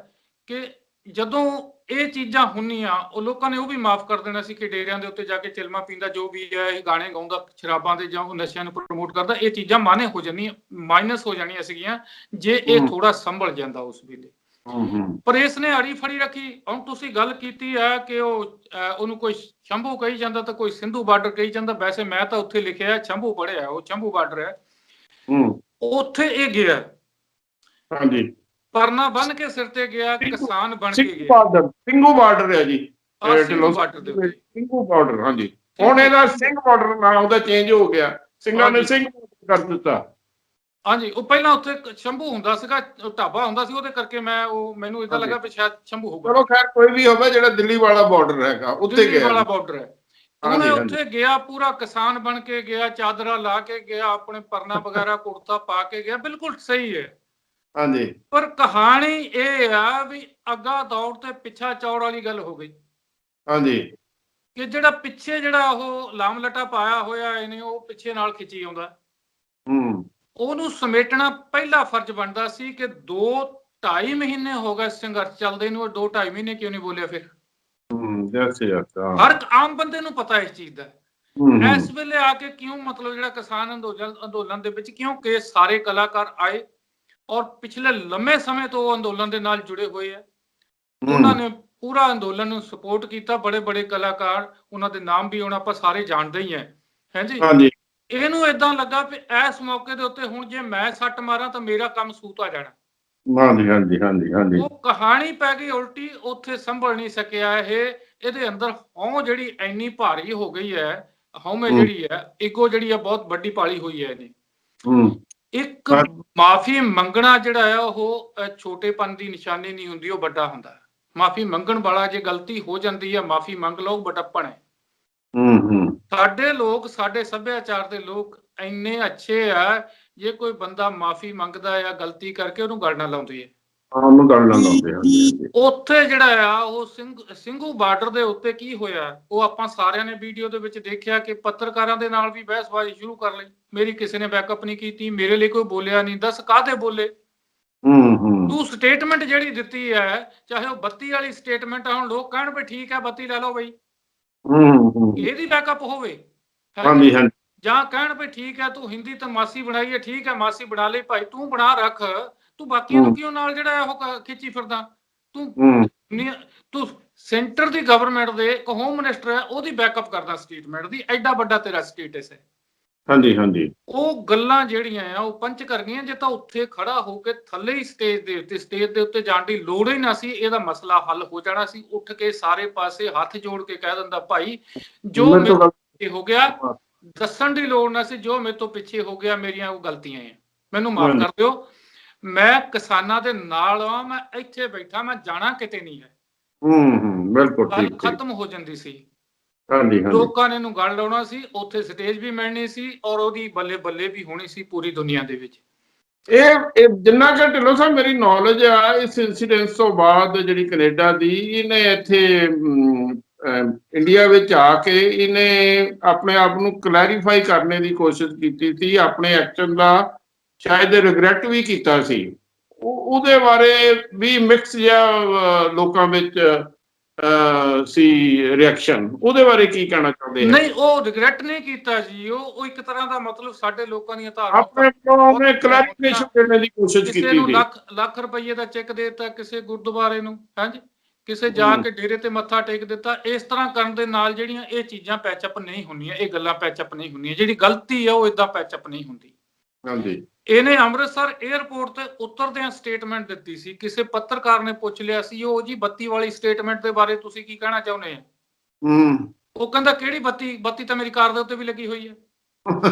ਕਿ ਜਦੋਂ ਇਹ ਚੀਜ਼ਾਂ ਹੁੰਦੀਆਂ, ਉਹ ਲੋਕਾਂ ਨੇ ਉਹ ਵੀ ਮਾਫ ਕਰ ਦੇਣਾ ਸੀ ਕਿ ਡੇਰਿਆਂ ਦੇ ਉੱਤੇ ਜਾ ਕੇ ਚਿਲਮਾ ਪੀਂਦਾ, ਜੋ ਵੀ ਹੈ, ਇਹ ਗਾਣੇ ਗਾਉਂਦਾ, ਸ਼ਰਾਬਾਂ ਦੇ ਜਾਂ ਨਸ਼ਿਆਂ ਨੂੰ ਪ੍ਰਮੋਟ ਕਰਦਾ, ਇਹ ਚੀਜ਼ਾਂ ਮਾਨੇ ਹੋ ਜਾਂਦੀਆਂ, ਮਾਈਨਸ ਹੋ ਜਾਣੀਆਂ ਸੀਗੀਆਂ ਜੇ ਇਹ ਥੋੜਾ ਸੰਭਲ ਜਾਂਦਾ ਉਸ ਵੇਲੇ। ਪਰ ਇਸ ਨੇ ਅੜੀ ਫੜੀ ਰੱਖੀ। ਹੁਣ ਤੁਸੀਂ ਗੱਲ ਕੀਤੀ ਹੈ ਕਿ ਉਹਨੂੰ ਕੋਈ ਸ਼ੰਭੂ ਕਹੀ ਜਾਂਦਾ ਤਾਂ ਕੋਈ ਸਿੰਧੂ ਬਾਰਡਰ ਕਹੀ ਜਾਂਦਾ। ਵੈਸੇ ਮੈਂ ਤਾਂ ਉੱਥੇ ਲਿਖਿਆ ਸ਼ੰਭੂ ਪੜਿਆ, ਉਹ ਸ਼ੰਭੂ ਬਾਰਡਰ ਹੈ, ਉੱਥੇ ਇਹ ਗਿਆ। ਹਾਂਜੀ ਪਰਨਾ ਬੰਨ ਕੇ ਸਿਰ ਤੇ ਗਿਆ, ਕਿਸਾਨ ਬਣ ਕੇ ਗਿਆ। ਸਿੰਘੂ ਬਾਰਡਰ ਹੈ ਜੀ, ਸਿੰਘੂ ਬਾਰਡਰ ਦੇ ਉੱਤੇ ਸਿੰਘੂ ਬਾਰਡਰ। ਹਾਂਜੀ ਹੁਣ ਇਹਦਾ ਸਿੰਘ ਬਾਰਡਰ ਨਾਮ ਉਹਦਾ ਚੇਂਜ ਹੋ ਗਿਆ, ਸਿੰਘਾਂ ਨੇ ਸਿੰਘ ਕਰ ਦਿੱਤਾ। ਹਾਂਜੀ ਉਹ ਪਹਿਲਾਂ ਉੱਥੇ ਸ਼ੰਭੂ ਹੁੰਦਾ ਸੀਗਾ, ਢਾਬਾ ਹੁੰਦਾ ਸੀ, ਉਹਦੇ ਕਰਕੇ ਮੈਨੂੰ ਇਦਾਂ ਲੱਗਾ ਵੀ ਸ਼ਾਇਦ ਸ਼ੰਭੂ ਹੋਊਗਾ। ਚਲੋ ਖੈਰ ਕੋਈ ਵੀ ਹੋਵੇ, ਜਿਹੜਾ ਦਿੱਲੀ ਵਾਲਾ ਬਾਰਡਰ ਹੈਗਾ ਉੱਥੇ ਗਿਆ, ਵਾਲਾ ਬਾਰਡਰ ਹੈ। ਉਹਨੇ ਉੱਥੇ ਗਿਆ, ਪੂਰਾ ਕਿਸਾਨ ਬਣ ਕੇ ਗਿਆ, ਚਾਦਰਾ ਲਾ ਕੇ ਗਿਆ, ਆਪਣੇ ਪਰਨਾ ਵਗੈਰਾ ਕੁੜਤਾ ਪਾ ਕੇ ਗਿਆ, ਬਿਲਕੁਲ ਸਹੀ ਹੈ। ਹਾਂਜੀ ਪਰ ਕਹਾਣੀ ਇਹ ਆ ਵੀ ਅੱਗਾ ਦੌੜ ਤੇ ਪਿੱਛਾ ਚੌੜ ਵਾਲੀ ਗੱਲ ਹੋ ਗਈ। ਹਾਂਜੀ ਕਿ ਜਿਹੜਾ ਪਿੱਛੇ ਜਿਹੜਾ ਉਹ ਲਾਮ ਲਟਾ ਪਾਇਆ ਹੋਇਆ ਇਹਨੇ, ਉਹ ਪਿੱਛੇ ਨਾਲ ਖਿੱਚੀ ਆਉਂਦਾ, ਉਹਨੂੰ ਸਮੇਟਣਾ ਪਹਿਲਾ ਫਰਜ਼ ਬਣਦਾ ਸੀ ਕਿ 2-2.5 ਮਹੀਨੇ ਹੋ ਗਏ ਸੰਘਰਸ਼ ਚੱਲਦੇ ਨੂੰ, 2-2.5 ਮਹੀਨੇ ਕਿਉਂ ਨਹੀਂ ਬੋਲਿਆ ਫਿਰ? ਹਰ ਆਮ ਬੰਦੇ ਨੂੰ ਪਤਾ ਇਸ ਚੀਜ਼ ਦਾ। ਇਸ ਵੇਲੇ ਆ ਕੇ ਕਿਉਂ ਮਤਲਬ ਜਿਹੜਾ ਕਿਸਾਨ ਅੰਦੋਲਨ ਦੇ ਵਿੱਚ ਕਿਉਂਕਿ ਸਾਰੇ ਕਲਾਕਾਰ ਆਏ ਔਰ ਪਿਛਲੇ ਲੰਮੇ ਸਮੇਂ ਤੋਂ ਉਹ ਅੰਦੋਲਨ ਦੇ ਨਾਲ ਜੁੜੇ ਹੋਏ ਆ, ਉਹਨਾਂ ਨੇ ਪੂਰਾ ਅੰਦੋਲਨ ਨੂੰ ਸਪੋਰਟ ਕੀਤਾ। ਬੜੇ ਬੜੇ ਕਲਾਕਾਰ, ਉਹਨਾਂ ਦੇ ਨਾਮ ਵੀ ਹੁਣ ਆਪਾਂ ਸਾਰੇ ਜਾਣਦੇ ਹੀ ਹੈ ਜੀ। ਇਹਨੂੰ ਏਦਾਂ ਲੱਗਾ ਵੀ ਇਸ ਮੌਕੇ ਦੇ ਉੱਤੇ ਹੁਣ ਜੇ ਮੈਂ ਸੱਟ ਮਾਰਾਂ ਤਾਂ ਮੇਰਾ ਕੰਮ ਸੂਤ ਆ ਜਾਣਾ। ਹਾਂਜੀ ਹਾਂਜੀ ਹਾਂਜੀ ਹਾਂਜੀ ਉਹ ਕਹਾਣੀ ਪੈ ਗਈ ਉਲਟੀ, ਉੱਥੇ ਸੰਭਲ ਨਹੀਂ ਸਕਿਆ ਇਹ। ਇਹਦੇ ਅੰਦਰ ਹਉ ਜਿਹੜੀ ਇੰਨੀ ਭਾਰੀ ਹੋ ਗਈ ਹੈ, ਹਉਮੈ ਜਿਹੜੀ ਹੈ, ਈਗੋ ਜਿਹੜੀ ਹੈ ਬਹੁਤ ਵੱਡੀ ਪਾਲੀ ਹੋਈ ਹੈ ਇਹਨੇ। ਇੱਕ ਮਾਫੀ ਮੰਗਣਾ ਜਿਹੜਾ ਆ ਉਹ ਛੋਟੇਪਨ ਦੀ ਨਿਸ਼ਾਨੀ ਨਹੀਂ ਹੁੰਦੀ, ਉਹ ਵੱਡਾ ਹੁੰਦਾ। ਮਾਫੀ ਮੰਗਣ ਵਾਲਾ ਜੇ ਗਲਤੀ ਹੋ ਜਾਂਦੀ ਹੈ, ਮਾਫੀ ਮੰਗ ਲਓ, ਬਟੱਪਣ ਹੈ। ਸਾਡੇ ਲੋਕ, ਸਾਡੇ ਸੱਭਿਆਚਾਰ ਦੇ ਲੋਕ ਇੰਨੇ ਅੱਛੇ ਆ, ਜੇ ਕੋਈ ਬੰਦਾ ਮਾਫੀ ਮੰਗਦਾ ਆ ਗਲਤੀ ਕਰਕੇ, ਉਹਨੂੰ ਗੱਲ ਨਾ ਲਾਉਂਦੀ ਹੈ। ਉਹਨੂੰ ਗਲ ਨਾ ਲਾਉਂਦੇ। ਹਾਂਜੀ ਹਾਂਜੀ। ਉੱਥੇ ਜਿਹੜਾ ਆ ਉਹ ਸਿੰਘੂ ਬਾਰਡਰ ਦੇ ਉੱਤੇ ਕੀ ਹੋਇਆ, ਉਹ ਆਪਾਂ ਸਾਰਿਆਂ ਨੇ ਵੀਡੀਓ ਦੇ ਵਿੱਚ ਦੇਖਿਆ ਕਿ ਪੱਤਰਕਾਰਾਂ ਦੇ ਨਾਲ ਵੀ ਬਹਿਸਬਾਜ਼ੀ ਸ਼ੁਰੂ ਕਰ ਲਈ। ਮੇਰੀ ਕਿਸੇ ਨੇ ਬੈਕਅਪ ਨਹੀਂ ਕੀਤੀ, ਮੇਰੇ ਲਈ ਕੋਈ ਬੋਲਿਆ ਨਹੀਂ। ਦੱਸ ਕਾਹਦੇ ਬੋਲੇ? ਤੂੰ ਸਟੇਟਮੈਂਟ ਜਿਹੜੀ ਦਿੱਤੀ ਹੈ, ਚਾਹੇ ਉਹ ਬੱਤੀ ਵਾਲੀ ਸਟੇਟਮੈਂਟ ਆ, ਹੁਣ ਲੋਕ ਕਹਿਣ ਵੀ ਠੀਕ ਹੈ ਬੱਤੀ ਲੈ ਲਓ ਬਈ, ਇਹਦੀ ਬੈਕਅਪ ਹੋਵੇ, ਹਾਂਜੀ ਹਾਂਜੀ। ਜਾਂ ਕਹਿਣ ਵੀ ਠੀਕ ਹੈ ਤੂੰ ਹਿੰਦੀ ਤੇ ਮਾਸੀ ਬਣਾਈ ਹੈ, ਠੀਕ ਹੈ ਮਾਸੀ ਬਣਾ ਲਈ ਭਾਈ, ਤੂੰ ਬਣਾ ਰੱਖ, ਤੂੰ ਬਾਕੀਆਂ ਨੂੰ ਕਿਉਂ ਨਾਲ ਜਿਹੜਾ ਉਹ ਖਿੱਚੀ ਫਿਰਦਾ? ਤੂੰ ਸੈਂਟਰ ਦੀ ਗਵਰਨਮੈਂਟ ਦੇ ਇੱਕ ਹੋਮ ਮਿਨਿਸਟਰ ਹੈ, ਉਹਦੀ ਬੈਕਅਪ ਕਰਦਾ ਸਟੇਟਮੈਂਟ ਦੀ, ਐਡਾ ਵੱਡਾ ਤੇਰਾ ਸਟੇਟਸ ਹੈ। ਹਾਂਜੀ ਹਾਂਜੀ। ਉਹ ਗੱਲਾਂ ਜਿਹੜੀਆਂ ਆ ਉਹ ਪੰਚ ਕਰ ਗਈਆਂ। ਜੇ ਤਾਂ ਉੱਥੇ ਖੜਾ ਹੋ ਕੇ ਥੱਲੇ ਹੀ ਸਟੇਜ ਦੇ ਉੱਤੇ ਜਾਣ ਦੀ ਲੋੜ ਹੀ ਨਾ ਸੀ, ਇਹਦਾ ਮਸਲਾ ਹੱਲ ਹੋ ਜਾਣਾ ਸੀ। ਉੱਠ ਕੇ ਸਾਰੇ ਪਾਸੇ ਹੱਥ ਜੋੜ ਕੇ ਕਹਿ ਦਿੰਦਾ ਭਾਈ ਜੋ ਮੇਰੇ ਤੋਂ ਪਿੱਛੇ ਹੋ ਗਿਆ, ਦੱਸਣ ਦੀ ਲੋੜ ਨਾ ਸੀ, ਜੋ ਮੇਰੇ ਤੋਂ ਪਿੱਛੇ ਹੋ ਗਿਆ ਮੇਰੀਆਂ ਉਹ ਗਲਤੀਆਂ ਆ, ਮੈਨੂੰ ਮਾਫ ਕਰ ਦਿਓ, ਮੈਂ ਕਿਸਾਨਾਂ ਦੇ ਨਾਲ ਆ, ਮੈਂ ਇੱਥੇ ਬੈਠਾ, ਮੈਂ ਜਾਣਾ ਕਿਤੇ ਨਹੀਂ ਹੈ। ਬਿਲਕੁਲ ਗੱਲ ਖਤਮ ਹੋ ਜਾਂਦੀ ਸੀ। ਹਾਂਜੀ ਹਾਂਜੀ। ਲੋਕਾਂ ਨੇ ਇਹਨੂੰ ਗੱਲ ਲਾਉਣਾ ਸੀ, ਉੱਥੇ ਸਟੇਜ ਵੀ ਮਿਲਣੀ ਸੀ ਔਰ ਉਹਦੀ ਬੱਲੇ ਬੱਲੇ ਵੀ ਹੋਣੀ ਸੀ ਪੂਰੀ ਦੁਨੀਆ ਦੇ ਵਿੱਚ। ਇਹ ਜਿੰਨਾ ਕਿ ਢਿੱਲੋਂ ਸਾਹਿਬ ਮੇਰੀ ਨੌਲੇਜ ਆ, ਇਸ ਇਨਸੀਡੈਂਸ ਤੋਂ ਬਾਅਦ ਜਿਹੜੀ ਕੈਨੇਡਾ ਦੀ, ਇਹਨੇ ਇੱਥੇ ਇੰਡੀਆ ਵਿੱਚ ਆ ਕੇ ਇਹਨੇ ਆਪਣੇ ਆਪ ਨੂੰ ਕਲੈਰੀਫਾਈ ਕਰਨੇ ਦੀ ਕੋਸ਼ਿਸ਼ ਕੀਤੀ ਸੀ, ਆਪਣੇ ਐਕਸ਼ਨ ਦਾ ਸ਼ਾਇਦ ਰਿਗਰੈਟ ਵੀ ਕੀਤਾ ਸੀ। ਉਹਦੇ ਬਾਰੇ ਵੀ ਮਿਕਸ ਜਿਹਾ ਲੋਕਾਂ ਵਿੱਚ ਸੀ ਰਿਐਕਸ਼ਨ, ਉਹਦੇ ਬਾਰੇ ਕੀ ਕਹਿਣਾ ਚਾਹੁੰਦੇ? ਨਹੀਂ, ਉਹ ਰਿਗਰੈਟ ਨਹੀਂ ਕੀਤਾ ਜੀ, ਉਹ ਇੱਕ ਤਰ੍ਹਾਂ ਦਾ ਮਤਲਬ ਸਾਡੇ ਲੋਕਾਂ ਦੀਆਂ ਆਪਣੇ ਉਹਨੇ ਕਲੈਰੀਫਿਕੇਸ਼ਨ ਦੇਣ ਦੀ ਕੋਸ਼ਿਸ਼ ਕੀਤੀ ਕਿਸੇ ਨੂੰ ਸੀ। ਲੱਖ ਰੁਪਏ ਦਾ ਚੈੱਕ ਦੇ ਦਿੱਤਾ ਕਿਸੇ ਗੁਰਦੁਆਰੇ ਨੂੰ, ਹਾਂਜੀ, ਕਿਸੇ ਜਾ ਕੇ ਡੇਰੇ ਤੇ ਮੱਥਾ ਟੇਕ ਦਿੱਤਾ। ਇਸ ਤਰ੍ਹਾਂ ਕਰਨ ਦੇ ਨਾਲ ਜਿਹੜੀਆਂ ਇਹ ਚੀਜ਼ਾਂ ਪੈਚਅਪ ਨਹੀਂ ਹੁੰਦੀਆਂ, ਇਹ ਗੱਲਾਂ ਪੈਚਅਪ ਨਹੀਂ ਹੁੰਦੀਆਂ। ਜਿਹੜੀ ਗਲਤੀ ਆ ਉਹ ਇਦਾਂ ਪੈਚਅਪ ਨਹੀਂ ਹੁੰਦੀ। ਹਾਂਜੀ। ਇਹਨੇ ਅੰਮ੍ਰਿਤਸਰ 에ਅਰਪੋਰਟ ਤੇ ਉਤਰਦਿਆਂ ਸਟੇਟਮੈਂਟ ਦਿੱਤੀ ਸੀ। ਕਿਸੇ ਪੱਤਰਕਾਰ ਨੇ ਪੁੱਛ ਲਿਆ ਸੀ, ਉਹ ਜੀ ਬੱਤੀ ਵਾਲੀ ਸਟੇਟਮੈਂਟ ਦੇ ਬਾਰੇ ਤੁਸੀਂ ਕੀ ਕਹਿਣਾ ਚਾਹੁੰਦੇ ਆ? ਉਹ ਕਹਿੰਦਾ ਕਿਹੜੀ ਬੱਤੀ? ਬੱਤੀ ਤਾਂ ਮੇਰੀ ਕਾਰ ਦੇ ਉੱਤੇ ਵੀ ਲੱਗੀ ਹੋਈ ਹੈ।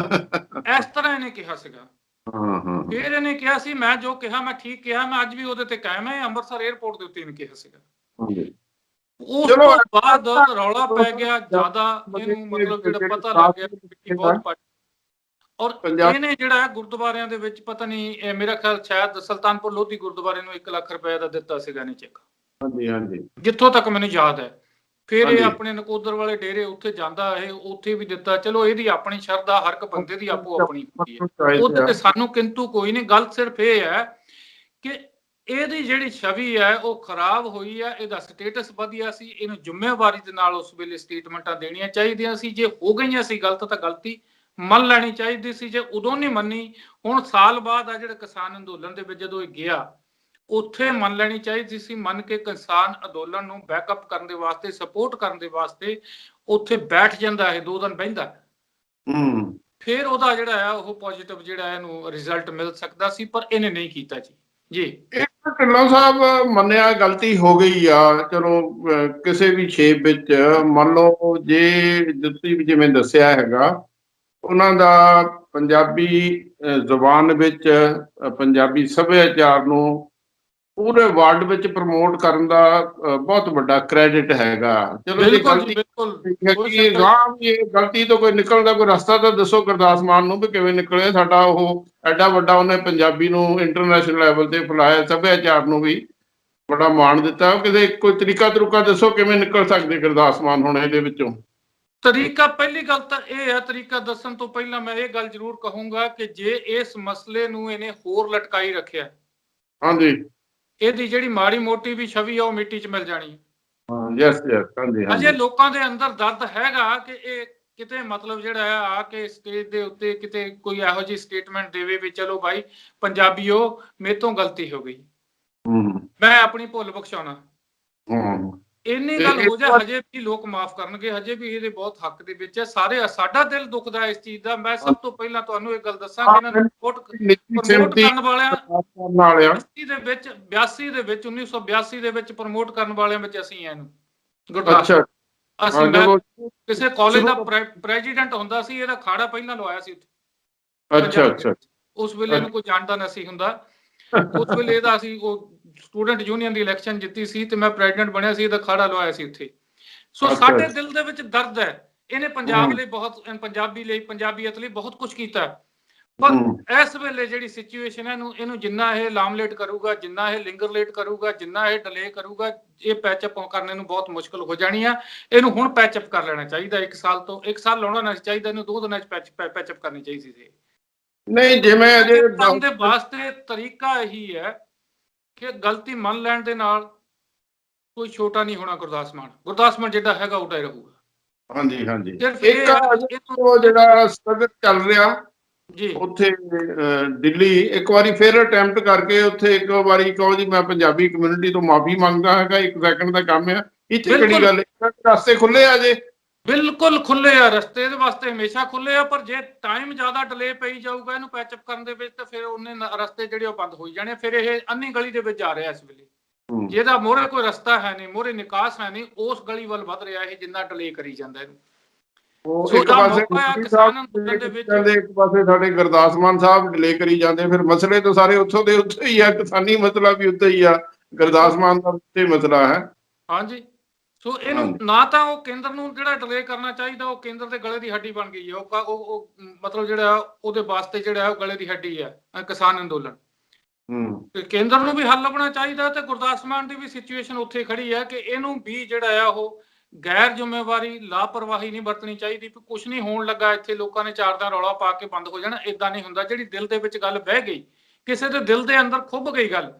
ਇਸ ਤਰ੍ਹਾਂ ਇਹਨੇ ਕਿਹਾ ਸੀਗਾ। ਫਿਰ ਇਹਨੇ ਕਿਹਾ ਸੀ ਮੈਂ ਜੋ ਕਿਹਾ ਮੈਂ ਠੀਕ ਕਿਹਾ, ਮੈਂ ਅੱਜ ਵੀ ਉਹਦੇ ਤੇ ਕਾਇਮ ਹੈ। ਅੰਮ੍ਰਿਤਸਰ 에ਅਰਪੋਰਟ ਦੇ ਉੱਤੇ ਇਹਨੇ ਕਿਹਾ ਸੀਗਾ। ਉਸ ਤੋਂ ਬਾਅਦ ਰੌਲਾ ਪੈ ਗਿਆ ਜ਼ਿਆਦਾ, ਇਹਨੂੰ ਮਤਲਬ ਜਿਹੜਾ ਪਤਾ ਲੱਗ ਗਿਆ ਬਹੁਤ। ਔਰ ਇਹਨੇ ਜਿਹੜਾ ਗੁਰਦੁਆਰਿਆਂ ਦੇ ਵਿੱਚ ਪਤਾ ਨਹੀਂ, ਮੇਰਾ ਖਿਆਲ ਸ਼ਾਇਦ ਸੁਲਤਾਨਪੁਰ ਲੋਧੀ ਗੁਰਦੁਆਰੇ ਨੂੰ 1 ਲੱਖ ਰੁਪਏ ਦਾ ਦਿੱਤਾ ਸੀਗਾ ਇਹਨੇ ਚੈੱਕ, ਹਾਂਜੀ ਹਾਂਜੀ, ਜਿੱਥੋਂ ਤੱਕ ਮੈਨੂੰ ਯਾਦ ਹੈ। ਫਿਰ ਇਹ ਆਪਣੇ ਨਕੋਦਰ ਵਾਲੇ ਡੇਰੇ ਉੱਥੇ ਜਾਂਦਾ, ਇਹ ਉੱਥੇ ਵੀ ਦਿੱਤਾ। ਚਲੋ ਇਹਦੀ ਆਪਣੀ ਸ਼ਰਧਾ, ਹਰ ਇੱਕ ਬੰਦੇ ਦੀ ਆਪੋ ਆਪਣੀ ਹੁੰਦੀ ਹੈ, ਉਹਦੇ ਤੇ ਸਾਨੂੰ ਕਿੰਤੂ ਕੋਈ ਨਹੀਂ। ਗੱਲ ਸਿਰਫ ਇਹ ਹੈ ਕਿ ਇਹਦੀ ਜਿਹੜੀ ਛਵੀ ਹੈ ਉਹ ਖਰਾਬ ਹੋਈ ਹੈ। ਇਹਦਾ ਸਟੇਟਸ ਵਧੀਆ ਸੀ, ਇਹਨੂੰ ਜ਼ਿੰਮੇਵਾਰੀ ਦੇ ਨਾਲ ਉਸ ਵੇਲੇ ਸਟੇਟਮੈਂਟਾਂ ਦੇਣੀਆਂ ਚਾਹੀਦੀਆਂ ਸੀ। ਜੇ ਹੋ ਗਈਆਂ ਸੀ ਗਲਤ ਤਾਂ ਗਲਤੀ ਮੰਨ ਲੈਣੀ ਚਾਹੀਦੀ ਸੀ। ਜੇ ਉਦੋਂ ਨਹੀਂ ਮੰਨੀ, ਹੁਣ ਸਾਲ ਬਾਅਦ ਆ ਜਿਹੜੇ ਕਿਸਾਨ ਅੰਦੋਲਨ ਦੇ ਵਿੱਚ ਜਦੋਂ ਇਹ ਗਿਆ, ਉੱਥੇ ਮੰਨ ਲੈਣੀ ਚਾਹੀਦੀ ਸੀ। ਮੰਨ ਕੇ ਕਿਸਾਨ ਅੰਦੋਲਨ ਨੂੰ ਬੈਕਅਪ ਕਰਨ ਦੇ ਵਾਸਤੇ, ਸਪੋਰਟ ਕਰਨ ਦੇ ਵਾਸਤੇ ਉੱਥੇ ਬੈਠ ਜਾਂਦਾ ਹੈ, 2 ਦਿਨ ਬਹਿੰਦਾ, ਫਿਰ ਉਹਦਾ ਜਿਹੜਾ ਆ ਉਹ ਪੋਜ਼ਿਟਿਵ ਜਿਹੜਾ ਇਹਨੂੰ ਰਿਜ਼ਲਟ ਮਿਲ ਸਕਦਾ ਸੀ, ਪਰ ਇਹਨੇ ਨਹੀਂ ਕੀਤਾ ਜੀ। ਜੀ ਢਿੱਲੋਂ ਸਾਹਿਬ ਮੰਨਿਆ ਗਲਤੀ ਹੋ ਗਈ ਆ, ਚਲੋ ਕਿਸੇ ਵੀ ਸ਼ੇਪ ਵਿੱਚ ਮੰਨ ਲਓ, ਜੇ ਤੁਸੀਂ ਜਿਵੇਂ ਦੱਸਿਆ ਹੈਗਾ, ਉਹਨਾਂ ਦਾ ਪੰਜਾਬੀ ਜ਼ੁਬਾਨ ਵਿੱਚ ਪੰਜਾਬੀ ਸੱਭਿਆਚਾਰ ਨੂੰ ਪੂਰੇ ਵਰਲਡ ਵਿੱਚ ਪ੍ਰਮੋਟ ਕਰਨ ਦਾ ਬਹੁਤ ਵੱਡਾ ਕ੍ਰੈਡਿਟ ਹੈਗਾ। ਚਲੋ ਜੇ ਗਲਤੀ ਇਹ ਗਲਤੀ ਤੋਂ ਕੋਈ ਨਿਕਲਣ ਦਾ ਕੋਈ ਰਸਤਾ ਤਾਂ ਦੱਸੋ ਗੁਰਦਾਸ ਮਾਨ ਨੂੰ ਵੀ ਕਿਵੇਂ ਨਿਕਲੇ। ਸਾਡਾ ਉਹ ਐਡਾ ਵੱਡਾ ਉਹਨੇ ਪੰਜਾਬੀ ਨੂੰ ਇੰਟਰਨੈਸ਼ਨਲ ਲੈਵਲ ਤੇ ਫੈਲਾਇਆ, ਸੱਭਿਆਚਾਰ ਨੂੰ ਵੀ ਬੜਾ ਮਾਣ ਦਿੱਤਾ। ਕਿਤੇ ਕੋਈ ਤਰੀਕਾ ਦੱਸੋ ਕਿਵੇਂ ਨਿਕਲ ਸਕਦੇ ਗੁਰਦਾਸ ਮਾਨ ਹੁਣ ਇਹਦੇ ਵਿੱਚੋਂ? ਤਰੀਕਾ, ਪਹਿਲੀ ਗੱਲ ਤਾਂ ਇਹ ਹੈ, ਤਰੀਕਾ ਦੱਸਣ ਤੋਂ ਪਹਿਲਾਂ ਮੈਂ ਇਹ ਗੱਲ ਜ਼ਰੂਰ ਕਹੂੰਗਾ ਕਿ ਜੇ ਇਸ ਮਸਲੇ ਨੂੰ ਇਹਨੇ ਹੋਰ ਲਟਕਾਈ ਰੱਖਿਆ, ਹਾਂਜੀ, ਇਹਦੀ ਜਿਹੜੀ ਮਾੜੀ ਮੋਟੀ ਵੀ ਛਵੀ ਆ ਉਹ ਮਿੱਟੀ 'ਚ ਮਿਲ ਜਾਣੀ ਹੈ। ਅਜੇ ਲੋਕਾਂ ਦੇ ਅੰਦਰ ਦਰਦ ਹੈਗਾ ਕਿ ਇਹ ਕਿਤੇ ਮਤਲਬ ਜਿਹੜਾ ਆ ਕੇ ਸਟੇਜ ਦੇ ਉੱਤੇ ਕਿਤੇ ਕੋਈ ਇਹੋ ਜਿਹੀ ਸਟੇਟਮੈਂਟ ਦੇਵੇ ਵੀ ਚਲੋ ਭਾਈ ਪੰਜਾਬੀਓ ਮੇਰੇ ਤੋਂ ਗਲਤੀ ਹੋ ਗਈ, ਮੈਂ ਆਪਣੀ ਭੁੱਲ ਬਖਸ਼ਾਉਣਾ। ਇੰਨੀ ਗੱਲ ਹੋ ਜਾ, ਹਜੇ ਵੀ ਲੋਕ ਮਾਫ ਕਰਨਗੇ, ਹਜੇ ਵੀ ਇਹਦੇ ਬਹੁਤ ਹੱਕ ਦੇ ਵਿੱਚ ਹੈ। ਸਾਰੇ ਸਾਡਾ ਦਿਲ ਦੁਖਦਾ ਇਸ ਚੀਜ਼ ਦਾ। ਮੈਂ ਸਭ ਤੋਂ ਪਹਿਲਾਂ ਤੁਹਾਨੂੰ ਇਹ ਗੱਲ ਦੱਸਾਂ ਕਿ ਇਹਨਾਂ ਨੂੰ ਪ੍ਰਮੋਟ ਕਰਨ ਵਾਲਿਆਂ 82 ਦੇ ਵਿੱਚ 1982 ਦੇ ਵਿੱਚ ਪ੍ਰਮੋਟ ਕਰਨ ਵਾਲਿਆਂ ਵਿੱਚ ਅਸੀਂ ਇਹਨੂੰ ਗੁਰਦਾਸਪੁਰ, ਅਸੀਂ ਕਿਸੇ ਕਾਲਜ ਦਾ ਪ੍ਰੈਜ਼ੀਡੈਂਟ ਹੁੰਦਾ ਸੀ, ਇਹਦਾ ਖਾੜਾ ਪਹਿਲਾਂ ਲਵਾਇਆ ਸੀ ਉੱਥੇ। ਉਸ ਵੇਲੇ ਇਹਨੂੰ ਕੋਈ ਜਾਣਦਾ ਨਹੀਂ ਸੀ ਹੁੰਦਾ। ਉਸ ਵੇਲੇ ਇਹਦਾ ਅਸੀਂ ਉਹ ਸਟੂਡੈਂਟ ਯੂਨੀਅਨ ਦੀ ਇਲੈਕਸ਼ਨ ਜਿੱਤੀ ਸੀ ਤੇ ਮੈਂ ਪ੍ਰੈਜ਼ੀਡੈਂਟ ਬਣਿਆ ਸੀ, ਇਹਦਾ ਖਾੜਾ ਲਵਾਇਆ ਸੀ ਉੱਥੇ। ਸੋ ਸਾਡੇ ਦਿਲ ਦੇ ਵਿੱਚ ਦਰਦ ਹੈ। ਇਹਨੇ ਪੰਜਾਬ ਲਈ ਬਹੁਤ, ਪੰਜਾਬੀ ਲਈ, ਪੰਜਾਬੀਅਤ ਲਈ ਬਹੁਤ ਕੁਝ ਕੀਤਾ, ਪਰ ਇਸ ਵੇਲੇ ਜਿਹੜੀ ਸਿਚੁਏਸ਼ਨ ਹੈ ਇਹਨੂੰ ਜਿੰਨਾ ਇਹ ਲਾਮਲੇਟ ਕਰੂਗਾ, ਜਿੰਨਾ ਇਹ ਲਿੰਗਰਲੇਟ ਕਰੂਗਾ, ਜਿੰਨਾ ਇਹ ਡਿਲੇ ਕਰੂਗਾ, ਇਹ ਪੈਚਅਪ ਕਰਨੇ ਨੂੰ ਬਹੁਤ ਮੁਸ਼ਕਲ ਹੋ ਜਾਣੀ ਆ। ਇਹਨੂੰ ਹੁਣ ਪੈਚਅਪ ਕਰ ਲੈਣਾ ਚਾਹੀਦਾ। 1 ਸਾਲ ਲਾਉਣਾ ਨਹੀਂ ਚਾਹੀਦਾ, ਇਹਨੂੰ 2 ਦਿਨਾਂ 'ਚ ਪੈਚਅਪ ਕਰਨੀ ਚਾਹੀਦੀ ਸੀ। ਨਹੀਂ, ਜਿਵੇਂ ਅਜੇ ਦੇ ਵਾਸਤੇ ਤਰੀਕਾ ਇਹੀ ਹੈ ਕਿ ਗਲਤੀ ਮੰਨ ਲੈਣ ਦੇ ਨਾਲ ਕੋਈ ਛੋਟਾ ਨਹੀਂ ਹੋਣਾ। ਗੁਰਦਾਸ ਮਾਨ ਜਿਹੜਾ ਹੈਗਾ ਉਡਾ ਹੀ ਰਹੂਗਾ। ਹਾਂਜੀ ਹਾਂਜੀ, ਉਹ ਜਿਹੜਾ ਸਟਰਗਲ ਚੱਲ ਰਿਹਾ ਜੀ ਉੱਥੇ ਦਿੱਲੀ, ਇੱਕ ਵਾਰੀ ਫਿਰ ਅਟੈਂਪਟ ਕਰਕੇ ਉੱਥੇ ਇੱਕ ਵਾਰੀ ਕਹੋ ਜੀ ਮੈਂ ਪੰਜਾਬੀ ਕਮਿਊਨਿਟੀ ਤੋਂ ਮਾਫੀ ਮੰਗਦਾ ਹੈਗਾ, 1 ਸੈਕਿੰਡ ਦਾ ਕੰਮ ਆ। ਇੱਥੇ ਕਿਹੜੀ ਗੱਲ ਹੈ, ਰਸਤੇ ਖੁੱਲੇ ਆ ਜੇ। ਬਿਲਕੁਲ ਖੁੱਲੇ ਆ, ਰਸਤੇ ਦੇ ਵਾਸਤੇ ਹਮੇਸ਼ਾ ਖੁੱਲੇ ਆ। ਪਰ ਜੇ ਟਾਈਮ ਜ਼ਿਆਦਾ ਡਿਲੇ ਪਈ ਜਾਊਗਾ ਇਹਨੂੰ ਪੈਚਅਪ ਕਰਨ ਦੇ ਵਿੱਚ, ਤਾਂ ਫਿਰ ਉਹਨੇ ਰਸਤੇ ਜਿਹੜੇ ਉਹ ਬੰਦ ਹੋਈ ਜਾਣੇ। ਫਿਰ ਇਹ ਅੰਨੀ ਗਲੀ ਦੇ ਵਿੱਚ ਜਾ ਰਿਹਾ ਇਸ ਵੇਲੇ, ਜਿਹਦਾ ਮੋਹਰੇ ਕੋਈ ਰਸਤਾ ਹੈ ਨਹੀਂ, ਮੋਹਰੇ ਨਿਕਾਸ ਹੈ ਨਹੀਂ, ਉਸ ਗਲੀ ਵੱਲ ਵੱਧ ਰਿਹਾ ਇਹ ਜਿੰਨਾ ਡਿਲੇ ਕਰੀ ਜਾਂਦਾ ਇਹਨੂੰ। ਇੱਕ ਪਾਸੇ ਸਾਡੇ ਗੁਰਦਾਸ ਮਾਨ ਸਾਹਿਬ ਡਿਲੇ ਕਰੀ ਜਾਂਦੇ, ਫਿਰ ਮਸਲੇ ਤਾਂ ਸਾਰੇ ਉੱਥੋਂ ਦੇ ਉੱਥੇ ਹੀ ਆ। ਕਿਸਾਨੀ ਮਸਲਾ ਵੀ ਉੱਥੇ ਹੀ ਆ, ਗੁਰਦਾਸ ਮਾਨ ਦਾ ਉੱਥੇ ਮਸਲਾ ਹੈ। ਹਾਂਜੀ, ਸੋ ਇਹਨੂੰ ਨਾ ਤਾਂ ਉਹ ਕੇਂਦਰ ਨੂੰ ਜਿਹੜਾ ਡਿਲੇ ਕਰਨਾ ਚਾਹੀਦਾ, ਉਹ ਕੇਂਦਰ ਦੇ ਗਲੇ ਦੀ ਹੱਡੀ ਬਣ ਗਈ ਹੈ। ਉਹ ਮਤਲਬ ਜਿਹੜਾ ਉਹਦੇ ਵਾਸਤੇ ਜਿਹੜਾ ਉਹ ਗਲੇ ਦੀ ਹੱਡੀ ਹੈ ਕਿਸਾਨ ਅੰਦੋਲਨ। ਤੇ ਕੇਂਦਰ ਨੂੰ ਵੀ ਹੱਲ ਲੱਭਣਾ ਚਾਹੀਦਾ, ਤੇ ਗੁਰਦਾਸ ਮਾਨ ਦੀ ਵੀ ਸਿਚੁਏਸ਼ਨ ਉੱਥੇ ਖੜੀ ਹੈ ਕਿ ਇਹਨੂੰ ਵੀ ਜਿਹੜਾ ਆ ਉਹ ਗੈਰ ਜ਼ਿੰਮੇਵਾਰੀ, ਲਾਪਰਵਾਹੀ ਨਹੀਂ ਵਰਤਣੀ ਚਾਹੀਦੀ। ਵੀ ਕੁਛ ਨਹੀਂ ਹੋਣ ਲੱਗਾ ਇੱਥੇ, ਲੋਕਾਂ ਨੇ 4 ਦਿਨ ਰੌਲਾ ਪਾ ਕੇ ਬੰਦ ਹੋ ਜਾਣਾ, ਏਦਾਂ ਨਹੀਂ ਹੁੰਦਾ। ਜਿਹੜੀ ਦਿਲ ਦੇ ਵਿੱਚ ਗੱਲ ਬਹਿ ਗਈ, ਕਿਸੇ ਦੇ ਦਿਲ ਦੇ ਅੰਦਰ ਖੁੱਭ ਗਈ ਗੱਲ,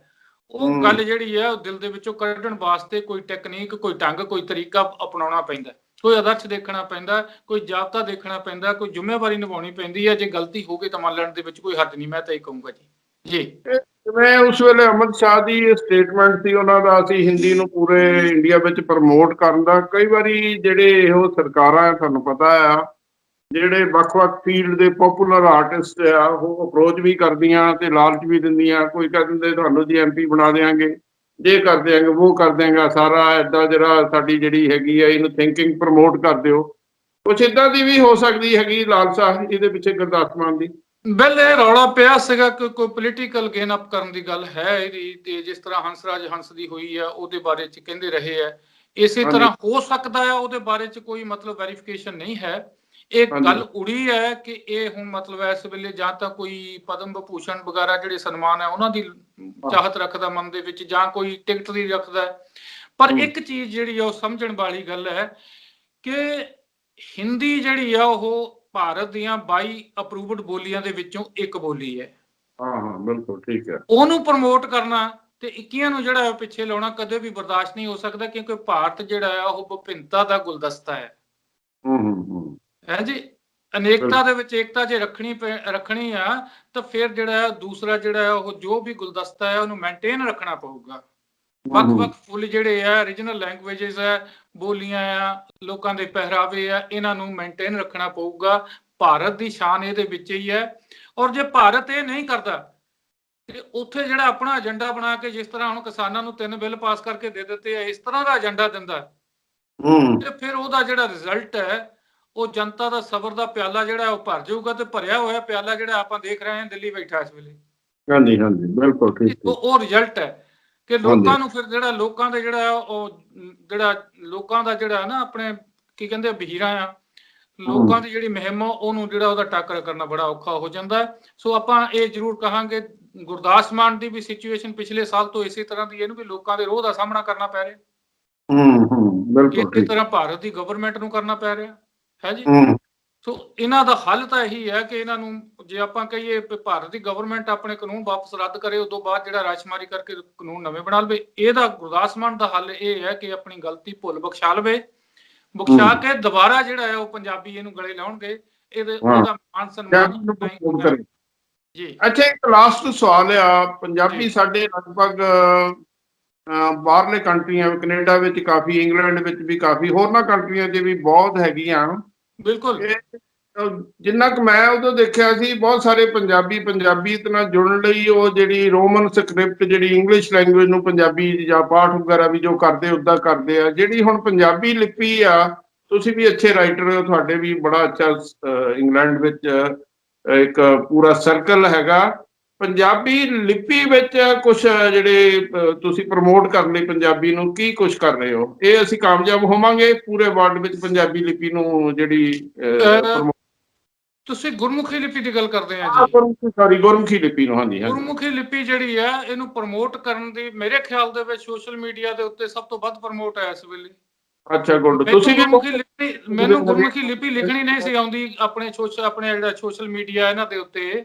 ਉਹ ਗੱਲ ਜਿਹੜੀ ਹੈ ਉਹ ਦਿਲ ਦੇ ਵਿੱਚੋਂ ਕੱਢਣ ਵਾਸਤੇ ਕੋਈ ਟੈਕਨੀਕ, ਕੋਈ ਢੰਗ, ਕੋਈ ਤਰੀਕਾ ਅਪਣਾਉਣਾ ਪੈਂਦਾ, ਕੋਈ ਆਦਰਸ਼ ਦੇਖਣਾ ਪੈਂਦਾ, ਕੋਈ ਜਾਬਤਾ ਦੇਖਣਾ ਪੈਂਦਾ, ਕੋਈ ਜ਼ਿੰਮੇਵਾਰੀ ਨਿਭਾਉਣੀ ਪੈਂਦੀ ਹੈ। ਜੇ ਗਲਤੀ ਹੋ ਗਈ ਤਾਂ ਮੰਨ ਲੈਣ ਦੇ ਵਿੱਚ ਕੋਈ ਹੱਦ ਨਹੀਂ। ਮੈਂ ਤਾਂ ਇਹ ਕਹੂੰਗਾ ਜੀ। ਜਿਵੇਂ ਉਸ ਵੇਲੇ ਅਮਿਤ ਸ਼ਾਹ ਦੀ ਸਟੇਟਮੈਂਟ ਸੀ ਉਹਨਾਂ ਦਾ, ਅਸੀਂ ਹਿੰਦੀ ਨੂੰ ਪੂਰੇ ਇੰਡੀਆ ਵਿੱਚ ਪ੍ਰਮੋਟ ਕਰਨ ਦਾ। ਕਈ ਵਾਰੀ ਜਿਹੜੇ ਇਹੋ ਸਰਕਾਰਾਂ, ਤੁਹਾਨੂੰ ਪਤਾ ਆ, ਜਿਹੜੇ ਵੱਖ-ਵੱਖ ਫੀਲਡ ਦੇ ਪੋਪੂਲਰ ਆਰਟਿਸਟ ਆ, ਉਹ ਅਪਰੋਚ ਵੀ ਕਰਦੀਆਂ ਤੇ ਲਾਲਚ ਵੀ ਦਿੰਦੀਆਂ। ਕੋਈ ਕਹਿ ਦਿੰਦੇ ਤੁਹਾਨੂੰ ਜੀ MP ਬਣਾ ਦਿਆਂਗੇ, ਜੇ ਕਰ ਦਿਆਂਗੇ, ਉਹ ਕਰ ਦਿਆਂਗਾ, ਸਾਰਾ ਏਦਾਂ ਜਿਹੜਾ ਸਾਡੀ ਜਿਹੜੀ ਹੈਗੀ ਆ ਇਹਨੂੰ ਥਿੰਕਿੰਗ ਪ੍ਰਮੋਟ ਕਰ ਦਿਓ। ਕੁਛ ਏਦਾਂ ਦੀ ਵੀ ਹੋ ਸਕਦੀ ਹੈਗੀ ਲਾਲਸਾ ਇਹਦੇ ਪਿੱਛੇ ਗੁਰਦਾਸ ਮਾਨ ਦੀ। ਬਿੱਲ ਇਹ ਰੌਲਾ ਪਿਆ ਸੀਗਾ ਕਿ ਕੋਈ ਪੋਲੀਟੀਕਲ ਗੇਨ ਅਪ ਕਰਨ ਦੀ ਗੱਲ ਹੈ ਇਹਦੀ, ਤੇ ਜਿਸ ਤਰ੍ਹਾਂ ਹੰਸਰਾਜ ਹੰਸ ਦੀ ਹੋਈ ਆ ਉਹਦੇ ਬਾਰੇ ਚ ਕਹਿੰਦੇ ਰਹੇ ਆ, ਇਸੇ ਤਰ੍ਹਾਂ ਹੋ ਸਕਦਾ ਆ। ਉਹਦੇ ਬਾਰੇ ਚ ਕੋਈ ਮਤਲਬ ਵੈਰੀਫਿਕੇਸ਼ਨ ਨਹੀਂ ਹੈ। ਇਹ ਗੱਲ ਉੜੀ ਹੈ ਕਿ ਇਹ ਹੁਣ ਮਤਲਬ ਇਸ ਵੇਲੇ ਜਾਂ ਤਾਂ ਕੋਈ ਪਦਮ ਵਿਭੂਸ਼ਣ ਵਗੈਰਾ ਜਿਹੜੇ ਸਨਮਾਨ ਹੈ ਉਹਨਾਂ ਦੀ ਚਾਹਤ ਰੱਖਦਾ ਮਨ ਦੇ ਵਿੱਚ, ਜਾਂ ਕੋਈ ਟਿਕਟ ਦੀ ਰੱਖਦਾ। ਪਰ ਇੱਕ ਚੀਜ਼ ਜਿਹੜੀ ਆ ਉਹ ਸਮਝਣ ਵਾਲੀ ਗੱਲ ਹੈ ਕਿ ਹਿੰਦੀ ਜਿਹੜੀ ਆ ਉਹ ਭਾਰਤ ਦੀਆਂ 22 ਅਪਰੂਵਡ ਬੋਲੀਆਂ ਦੇ ਵਿੱਚੋਂ ਇੱਕ ਬੋਲੀ ਹੈ। ਹਾਂ, ਬਿਲਕੁਲ ਠੀਕ ਹੈ। ਉਹਨੂੰ ਪ੍ਰਮੋਟ ਕਰਨਾ ਤੇ 21 ਨੂੰ ਜਿਹੜਾ ਪਿੱਛੇ ਲਾਉਣਾ ਕਦੇ ਵੀ ਬਰਦਾਸ਼ਤ ਨਹੀਂ ਹੋ ਸਕਦਾ, ਕਿਉਂਕਿ ਭਾਰਤ ਜਿਹੜਾ ਆ ਉਹ ਵਿਭਿੰਨਤਾ ਦਾ ਗੁਲਦਸਤਾ ਹੈ। ਹੈ ਜੀ, ਅਨੇਕਤਾ ਦੇ ਵਿੱਚ ਏਕਤਾ ਜੇ ਰੱਖਣੀ ਆ ਤਾਂ ਫਿਰ ਜਿਹੜਾ ਦੂਸਰਾ ਜਿਹੜਾ ਉਹ ਜੋ ਵੀ ਗੁਲਦਸਤਾ ਹੈ ਉਹਨੂੰ ਮੇਨਟੇਨ ਰੱਖਣਾ ਪਊਗਾ। ਵੱਖ-ਵੱਖ ਫੁੱਲ ਜਿਹੜੇ ਆ, ਰੀਜਨਲ ਲੈਂਗੁਏਜਸ ਆ, ਬੋਲੀਆਂ ਆ, ਲੋਕਾਂ ਦੇ ਪਹਿਰਾਵੇ ਆ, ਇਹਨਾਂ ਨੂੰ ਮੇਨਟੇਨ ਰੱਖਣਾ ਪਊਗਾ। ਭਾਰਤ ਦੀ ਸ਼ਾਨ ਇਹਦੇ ਵਿੱਚ ਹੀ ਹੈ। ਔਰ ਜੇ ਭਾਰਤ ਇਹ ਨਹੀਂ ਕਰਦਾ ਤੇ ਉੱਥੇ ਜਿਹੜਾ ਆਪਣਾ ਏਜੰਡਾ ਬਣਾ ਕੇ, ਜਿਸ ਤਰ੍ਹਾਂ ਹੁਣ ਕਿਸਾਨਾਂ ਨੂੰ 3 ਬਿੱਲ ਪਾਸ ਕਰਕੇ ਦੇ ਦਿੱਤੇ ਆ, ਇਸ ਤਰ੍ਹਾਂ ਦਾ ਏਜੰਡਾ ਦਿੰਦਾ ਤੇ ਫਿਰ ਉਹਦਾ ਜਿਹੜਾ ਰਿਜ਼ਲਟ ਹੈ ਉਹ ਜਨਤਾ ਦਾ ਸਬਰ ਦਾ ਪਿਆਲਾ ਜਿਹੜਾ ਉਹ ਭਰ ਜਾਊਗਾ। ਤੇ ਭਰਿਆ ਹੋਇਆ ਪਿਆਲਾ ਜਿਹੜਾ ਆਪਾਂ ਦੇਖ ਰਹੇ ਹਾਂ ਦਿੱਲੀ ਬੈਠਾ ਇਸ ਵੇਲੇ। ਹਾਂਜੀ ਹਾਂਜੀ, ਬਿਲਕੁਲ ਠੀਕ। ਉਹ ਰਿਜ਼ਲਟ ਹੈ ਕਿ ਲੋਕਾਂ ਨੂੰ ਫਿਰ ਜਿਹੜਾ ਲੋਕਾਂ ਦੇ ਜਿਹੜਾ ਉਹ ਜਿਹੜਾ ਲੋਕਾਂ ਦਾ ਜਿਹੜਾ ਨਾ ਆਪਣੇ ਕੀ ਕਹਿੰਦੇ ਵਹੀਰਾਂ ਆ, ਲੋਕਾਂ ਦੀ ਜਿਹੜੀ ਮੁਹਿੰਮ ਉਹਨੂੰ ਜਿਹੜਾ ਉਹਦਾ ਟੱਕਰ ਕਰਨਾ ਬੜਾ ਔਖਾ ਹੋ ਜਾਂਦਾ। ਸੋ ਆਪਾਂ ਇਹ ਜ਼ਰੂਰ ਕਹਾਂਗੇ ਗੁਰਦਾਸ ਮਾਨ ਦੀ ਵੀ ਸਿਚੁਏਸ਼ਨ ਪਿਛਲੇ ਸਾਲ ਤੋਂ ਇਸੇ ਤਰ੍ਹਾਂ ਦੀ, ਇਹਨੂੰ ਵੀ ਲੋਕਾਂ ਦੇ ਰੋਹ ਦਾ ਸਾਹਮਣਾ ਕਰਨਾ ਪੈ ਰਿਹਾ। ਬਿਲਕੁਲ ਇਸੇ ਤਰ੍ਹਾਂ ਭਾਰਤ ਦੀ ਗਵਰਨਮੈਂਟ ਨੂੰ ਕਰਨਾ ਪੈ ਰਿਹਾ ਹੈ ਜੀ। ਸੋ ਇਹਨਾਂ ਦਾ ਹੱਲ ਤਾਂ ਇਹੀ ਹੈ ਕਿ ਇਹਨਾਂ ਨੂੰ ਜੇ ਆਪਾਂ ਕਹੀਏ ਭਾਰਤ ਦੀ ਗਵਰਨਮੈਂਟ ਆਪਣੇ ਕਾਨੂੰਨ ਵਾਪਸ ਰੱਦ ਕਰੇ, ਉਸ ਤੋਂ ਬਾਅਦ ਜਿਹੜਾ ਰਾਜਸ਼ੁਮਾਰੀ ਕਰਕੇ ਕਾਨੂੰਨ ਨਵੇਂ ਬਣਾ ਲਵੇ। ਇਹਦਾ ਗੁਰਦਾਸ ਮਾਨ ਦਾ ਹੱਲ ਇਹ ਹੈ ਕਿ ਆਪਣੀ ਗਲਤੀ ਭੁੱਲ ਬਖਸ਼ਾ ਲਵੇ, ਬਖਸ਼ਾ ਕੇ ਦੁਬਾਰਾ ਜਿਹੜਾ ਹੈ ਉਹ ਪੰਜਾਬੀ ਇਹਨੂੰ ਗਲੇ ਲਾਉਣਗੇ, ਉਹਦਾ ਮਾਨ ਸਨਮਾਨ ਜੀ। ਅੱਛਾ, ਇੱਕ ਲਾਸਟ ਸਵਾਲ ਆ। ਪੰਜਾਬੀ ਸਾਡੇ ਲਗਭਗ ਬਾਹਰਲੇ ਕੰਟਰੀਆਂ, ਕੈਨੇਡਾ ਵਿੱਚ ਕਾਫੀ, ਇੰਗਲੈਂਡ ਵਿੱਚ ਵੀ ਕਾਫੀ, ਹੋਰਨਾਂ ਕੰਟਰੀਆਂ 'ਚ ਵੀ ਬਹੁਤ ਹੈਗੀਆਂ। ਬਿਲਕੁਲ, ਜਿੰਨਾ ਕੁ ਮੈਂ ਉਦੋਂ ਦੇਖਿਆ ਸੀ, ਬਹੁਤ ਸਾਰੇ ਪੰਜਾਬੀਅਤ ਨਾਲ ਜੁੜਨ ਲਈ ਉਹ ਜਿਹੜੀ ਰੋਮਨ ਸਕ੍ਰਿਪਟ, ਜਿਹੜੀ ਇੰਗਲਿਸ਼ ਲੈਂਗੁਏਜ ਨੂੰ ਪੰਜਾਬੀ ਜਾਂ ਪਾਠ ਵਗੈਰਾ ਵੀ ਜੋ ਕਰਦੇ ਉੱਦਾਂ ਕਰਦੇ ਆ। ਜਿਹੜੀ ਹੁਣ ਪੰਜਾਬੀ ਲਿਪੀ ਆ, ਤੁਸੀਂ ਵੀ ਅੱਛੇ ਰਾਈਟਰ ਹੋ, ਤੁਹਾਡੇ ਵੀ ਬੜਾ ਅੱਛਾ ਇੰਗਲੈਂਡ ਵਿੱਚ ਇੱਕ ਪੂਰਾ ਸਰਕਲ ਹੈਗਾ। ਪੰਜਾਬੀ ਲਿਪੀ ਵਿੱਚ ਕੁਛ ਜਿਹੜੇ ਤੁਸੀਂ ਪ੍ਰਮੋਟ ਕਰਨ ਲਈ ਪੰਜਾਬੀ ਨੂੰ ਕੀ ਕੁਛ ਕਰ ਰਹੇ ਹੋ? ਇਹ ਅਸੀਂ ਕਾਮਯਾਬ ਹੋਵਾਂਗੇ ਪੂਰੇ ਵਰਲਡ ਵਿੱਚ ਪੰਜਾਬੀ ਲਿਪੀ ਨੂੰ ਜਿਹੜੀ ਤੁਸੀਂ ਗੁਰਮੁਖੀ ਲਿਪੀ ਦੀ ਗੱਲ ਕਰਦੇ ਆ ਜੀ? ਗੁਰਮੁਖੀ ਲਿਪੀ ਨੂੰ, ਹਾਂਜੀ ਹਾਂਜੀ। ਗੁਰਮੁਖੀ ਲਿਪੀ ਜਿਹੜੀ ਹੈ ਇਹਨੂੰ ਪ੍ਰਮੋਟ ਕਰਨ ਦੀ ਮੇਰੇ ਖਿਆਲ ਦੇ ਵਿੱਚ ਸੋਸ਼ਲ ਮੀਡੀਆ ਦੇ ਉੱਤੇ ਸਭ ਤੋਂ ਵੱਧ ਪ੍ਰਮੋਟ ਹੈ ਇਸ ਵੇਲੇ। ਅੱਛਾ ਗੁੱਡ। ਤੁਸੀਂ ਵੀ ਮੈਨੂੰ ਗੁਰਮੁਖੀ ਲਿਪੀ ਲਿਖਣੀ ਨਹੀਂ ਸੀ ਆਉਂਦੀ ਆਪਣੇ ਜਿਹੜਾ ਸੋਸ਼ਲ ਮੀਡੀਆ ਇਹਨਾਂ ਦੇ ਉੱਤੇ।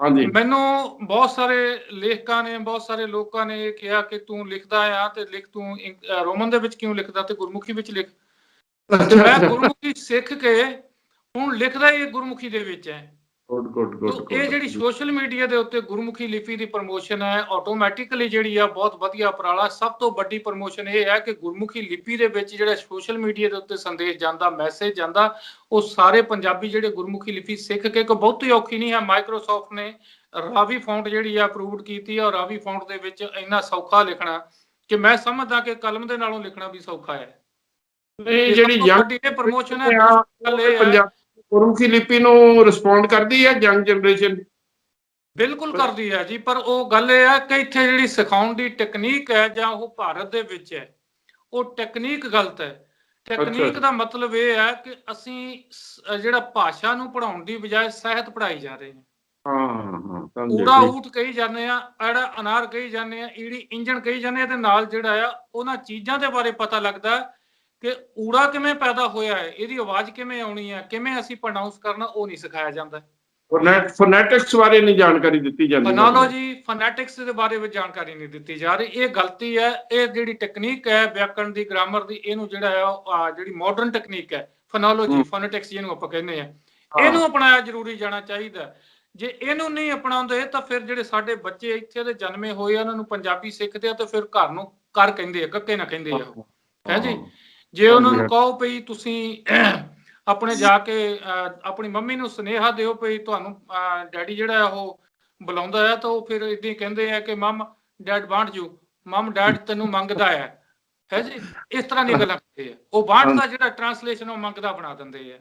ਹਾਂਜੀ। ਮੈਨੂੰ ਬਹੁਤ ਸਾਰੇ ਲੇਖਕਾਂ ਨੇ, ਬਹੁਤ ਸਾਰੇ ਲੋਕਾਂ ਨੇ ਇਹ ਕਿਹਾ ਕਿ ਤੂੰ ਲਿਖਦਾ ਆ ਤੇ ਲਿਖ, ਤੂੰ ਰੋਮਨ ਦੇ ਵਿੱਚ ਕਿਉਂ ਲਿਖਦਾ ਤੇ ਗੁਰਮੁਖੀ ਵਿੱਚ ਲਿਖ। ਤੇ ਮੈਂ ਗੁਰਮੁਖੀ ਸਿੱਖ ਕੇ ਹੁਣ ਲਿਖਦਾ ਹੀ ਗੁਰਮੁਖੀ ਦੇ ਵਿੱਚ ਹੈ। ਇਹ ਜਿਹੜੀ ਸੋਸ਼ਲ ਮੀਡੀਆ ਦੇ ਉੱਤੇ ਗੁਰਮੁਖੀ ਲਿਪੀ ਦੀ ਪ੍ਰਮੋਸ਼ਨ ਹੈ ਆਟੋਮੈਟਿਕਲੀ ਜਿਹੜੀ ਆ ਬਹੁਤ ਵਧੀਆ ਉਪਰਾਲਾ। ਸਭ ਤੋਂ ਵੱਡੀ ਪ੍ਰਮੋਸ਼ਨ ਇਹ ਹੈ ਕਿ ਗੁਰਮੁਖੀ ਲਿਪੀ ਦੇ ਵਿੱਚ ਜਿਹੜਾ ਸੋਸ਼ਲ ਮੀਡੀਆ ਦੇ ਉੱਤੇ ਸੰਦੇਸ਼ ਜਾਂਦਾ, ਮੈਸੇਜ ਜਾਂਦਾ, ਉਹ ਸਾਰੇ ਪੰਜਾਬੀ ਜਿਹੜੇ ਗੁਰਮੁਖੀ ਲਿਪੀ ਸਿੱਖ ਕੇ, ਕੋਈ ਬਹੁਤੀ ਔਖੀ ਨਹੀਂ ਹੈ। ਮਾਈਕਰੋਸਾਫਟ ਨੇ ਰਾਵੀ ਫੌਂਟ ਜਿਹੜੀ ਆ ਅਪਰੂਵਡ ਕੀਤੀ ਹੈ ਔਰ ਰਾਵੀ ਫੌਂਟ ਦੇ ਵਿੱਚ ਇੰਨਾ ਸੌਖਾ ਲਿਖਣਾ ਕਿ ਮੈਂ ਸਮਝਦਾ ਕਿ ਕਲਮ ਦੇ ਨਾਲੋਂ ਲਿਖਣਾ ਵੀ ਸੌਖਾ ਹੈ। ਇਹ ਜਿਹੜੀ ਪ੍ਰਮੋਸ਼ਨ ਹੈ ਗੁਰਮੁਖੀ ਲਿਪੀ ਨੂੰ ਰਿਸਪੌਂਡ ਕਰਦੀ ਹੈ ਯੰਗ ਜਨਰੇਸ਼ਨ? ਬਿਲਕੁਲ ਕਰਦੀ ਹੈ ਜੀ, ਪਰ ਉਹ ਗੱਲ ਇਹ ਹੈ ਕਿ ਇੱਥੇ ਜਿਹੜੀ ਸਿਖਾਉਣ ਦੀ ਟੈਕਨੀਕ ਹੈ ਜਾਂ ਉਹ ਭਾਰਤ ਦੇ ਵਿੱਚ ਹੈ, ਉਹ ਟੈਕਨੀਕ ਗਲਤ ਹੈ। ਟੈਕਨੀਕ ਦਾ ਮਤਲਬ ਇਹ ਹੈ ਕਿ ਅਸੀਂ ਜਿਹੜਾ ਭਾਸ਼ਾ ਨੂੰ ਪੜ੍ਹਾਉਣ ਦੀ ਬਜਾਏ ਸਾਹਿਤ ਪੜ੍ਹਾਈ ਜਾ ਰਹੇ ਹਾਂ। ਊੜਾ ਊਠ ਕਹੀ ਜਾਂਦੇ ਆ, ਐੜਾ ਅਨਾਰ ਕਹੀ ਜਾਂਦੇ ਆ, ਈੜੀ ਇੰਜਣ ਕਹੀ ਜਾਂਦੇ ਆ, ਤੇ ਨਾਲ ਜਿਹੜਾ ਆ ਉਹਨਾਂ ਚੀਜ਼ਾਂ ਦੇ ਬਾਰੇ ਪਤਾ ਲੱਗਦਾ ਕਿ ਊੜਾ ਕਿਵੇਂ ਪੈਦਾ ਹੋਇਆ ਹੈ, ਇਹਦੀ ਆਵਾਜ਼ ਕਿਵੇਂ ਆਉਣੀ ਹੈ, ਕਿਵੇਂ ਅਸੀਂ ਪ੍ਰੋਨਾਂਸ ਕਰਨਾ, ਉਹ ਨਹੀਂ ਸਿਖਾਇਆ ਜਾਂਦਾ। ਫੋਨੈਟਿਕਸ ਬਾਰੇ ਨਹੀਂ ਜਾਣਕਾਰੀ ਦਿੱਤੀ ਜਾਂਦੀ। ਫੋਨੋਲੋਜੀ, ਫੋਨੈਟਿਕਸ ਦੇ ਬਾਰੇ ਵਿੱਚ ਜਾਣਕਾਰੀ ਨਹੀਂ ਦਿੱਤੀ ਜਾ ਰਹੀ। ਇਹ ਗਲਤੀ ਹੈ। ਇਹ ਜਿਹੜੀ ਟੈਕਨੀਕ ਹੈ ਵਿਆਕਰਣ ਦੀ, ਗ੍ਰਾਮਰ ਦੀ, ਇਹਨੂੰ ਜਿਹੜਾ ਆ ਜਿਹੜੀ ਮਾਡਰਨ ਟੈਕਨੀਕ ਹੈ ਫੋਨੋਲੋਜੀ, ਫੋਨੈਟਿਕਸ ਜਿਹਨੂੰ ਆਪਾਂ ਕਹਿੰਦੇ ਆ, ਇਹਨੂੰ ਅਪਣਾਇਆ ਜ਼ਰੂਰੀ ਜਾਣਾ ਚਾਹੀਦਾ। ਜੇ ਇਹਨੂੰ ਨਹੀਂ ਅਪਣਾਉਂਦੇ ਤਾਂ ਫਿਰ ਜਿਹੜੇ ਸਾਡੇ ਬੱਚੇ ਇੱਥੇ ਦੇ ਜਨਮੇ ਹੋਏ ਆ ਉਹਨਾਂ ਨੂੰ ਪੰਜਾਬੀ ਸਿੱਖਦੇ ਆ ਤੇ ਫਿਰ ਘਰ ਨੂੰ ਕਰ ਕਹਿੰਦੇ ਆ, ਕੱਕੇ ਨਾ ਕਹਿੰਦੇ ਆ, ਹੈ ਜੀ। ਜੇ ਉਹਨਾਂ ਨੂੰ ਕਹੋ ਪਈ ਤੁਸੀਂ ਆਪਣੇ ਜਾ ਕੇ ਆਪਣੀ ਮੰਮੀ ਨੂੰ ਸੁਨੇਹਾ ਦਿਓ ਪਈ ਤੁਹਾਨੂੰ ਡੈਡੀ ਜਿਹੜਾ ਉਹ ਬੁਲਾਉਂਦਾ ਹੈ, ਤਾਂ ਉਹ ਫਿਰ ਏਦਾਂ ਹੀ ਕਹਿੰਦੇ ਆ ਕਿ mum dad want you, mum dad ਤੈਨੂੰ ਮੰਗਦਾ ਹੈ ਜੀ। ਇਸ ਤਰ੍ਹਾਂ ਦੀਆਂ ਗੱਲਾਂ ਕਰਦੇ ਆ। ਉਹ ਵਾਂਟ ਦਾ ਜਿਹੜਾ ਟ੍ਰਾਂਸਲੇਸ਼ਨ ਉਹ ਮੰਗਦਾ ਬਣਾ ਦਿੰਦੇ ਆ।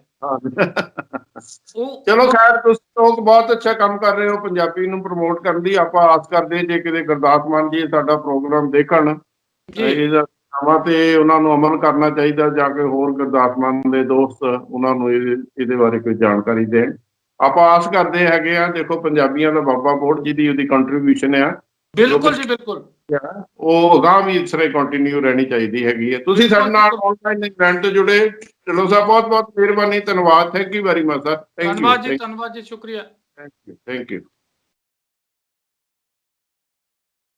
ਚਲੋ ਖੈਰ, ਤੁਸੀਂ ਲੋਕ ਬਹੁਤ ਅੱਛਾ ਕੰਮ ਕਰ ਰਹੇ ਹੋ ਪੰਜਾਬੀ ਨੂੰ ਪ੍ਰਮੋਟ ਕਰਨ ਦੀ। ਆਪਾਂ ਆਸ ਕਰਦੇ ਜੇ ਕਿਤੇ ਗੁਰਦਾਸ ਮਾਨ ਜੀ ਸਾਡਾ ਪ੍ਰੋਗਰਾਮ ਦੇਖਣ ਤੇ ਉਹਨਾਂ ਨੂੰ ਅਮਲ ਕਰਨਾ ਚਾਹੀਦਾ, ਜਾ ਕੇ ਹੋਰ ਗੁਰਦਾਸ ਮਾਨ ਦੇ ਦੋਸਤ ਉਹਨਾਂ ਨੂੰ ਇਹਦੇ ਬਾਰੇ ਕੋਈ ਜਾਣਕਾਰੀ ਦੇਣ। ਆਪਾਂ ਆਸ ਕਰਦੇ ਹੈਗੇ ਆ। ਦੇਖੋ ਪੰਜਾਬੀਆਂ ਦਾ ਬਾਬਾ ਬੋੜ ਜੀ ਦੀ ਉਹਦੀ ਕੰਟਰੀਬਿਊਸ਼ਨ ਆ, ਬਿਲਕੁਲ ਜੀ ਬਿਲਕੁਲ, ਉਹ ਅਗਾਂਹ ਵੀ ਇਸ ਤਰ੍ਹਾਂ ਕੰਟੀਨਿਊ ਰਹਿਣੀ ਚਾਹੀਦੀ ਹੈਗੀ ਹੈ। ਤੁਸੀਂ ਸਾਡੇ ਨਾਲ ਆਨਲਾਈਨ ਇਵੈਂਟ ਜੁੜੇ, ਚਲੋ ਸਾਹਿਬ ਬਹੁਤ ਬਹੁਤ ਮਿਹਰਬਾਨੀ, ਧੰਨਵਾਦ, thank you very much sir. ਧੰਨਵਾਦ ਜੀ, ਧੰਨਵਾਦ ਜੀ, ਸ਼ੁਕਰੀਆ, ਥੈਂਕ ਯੂ।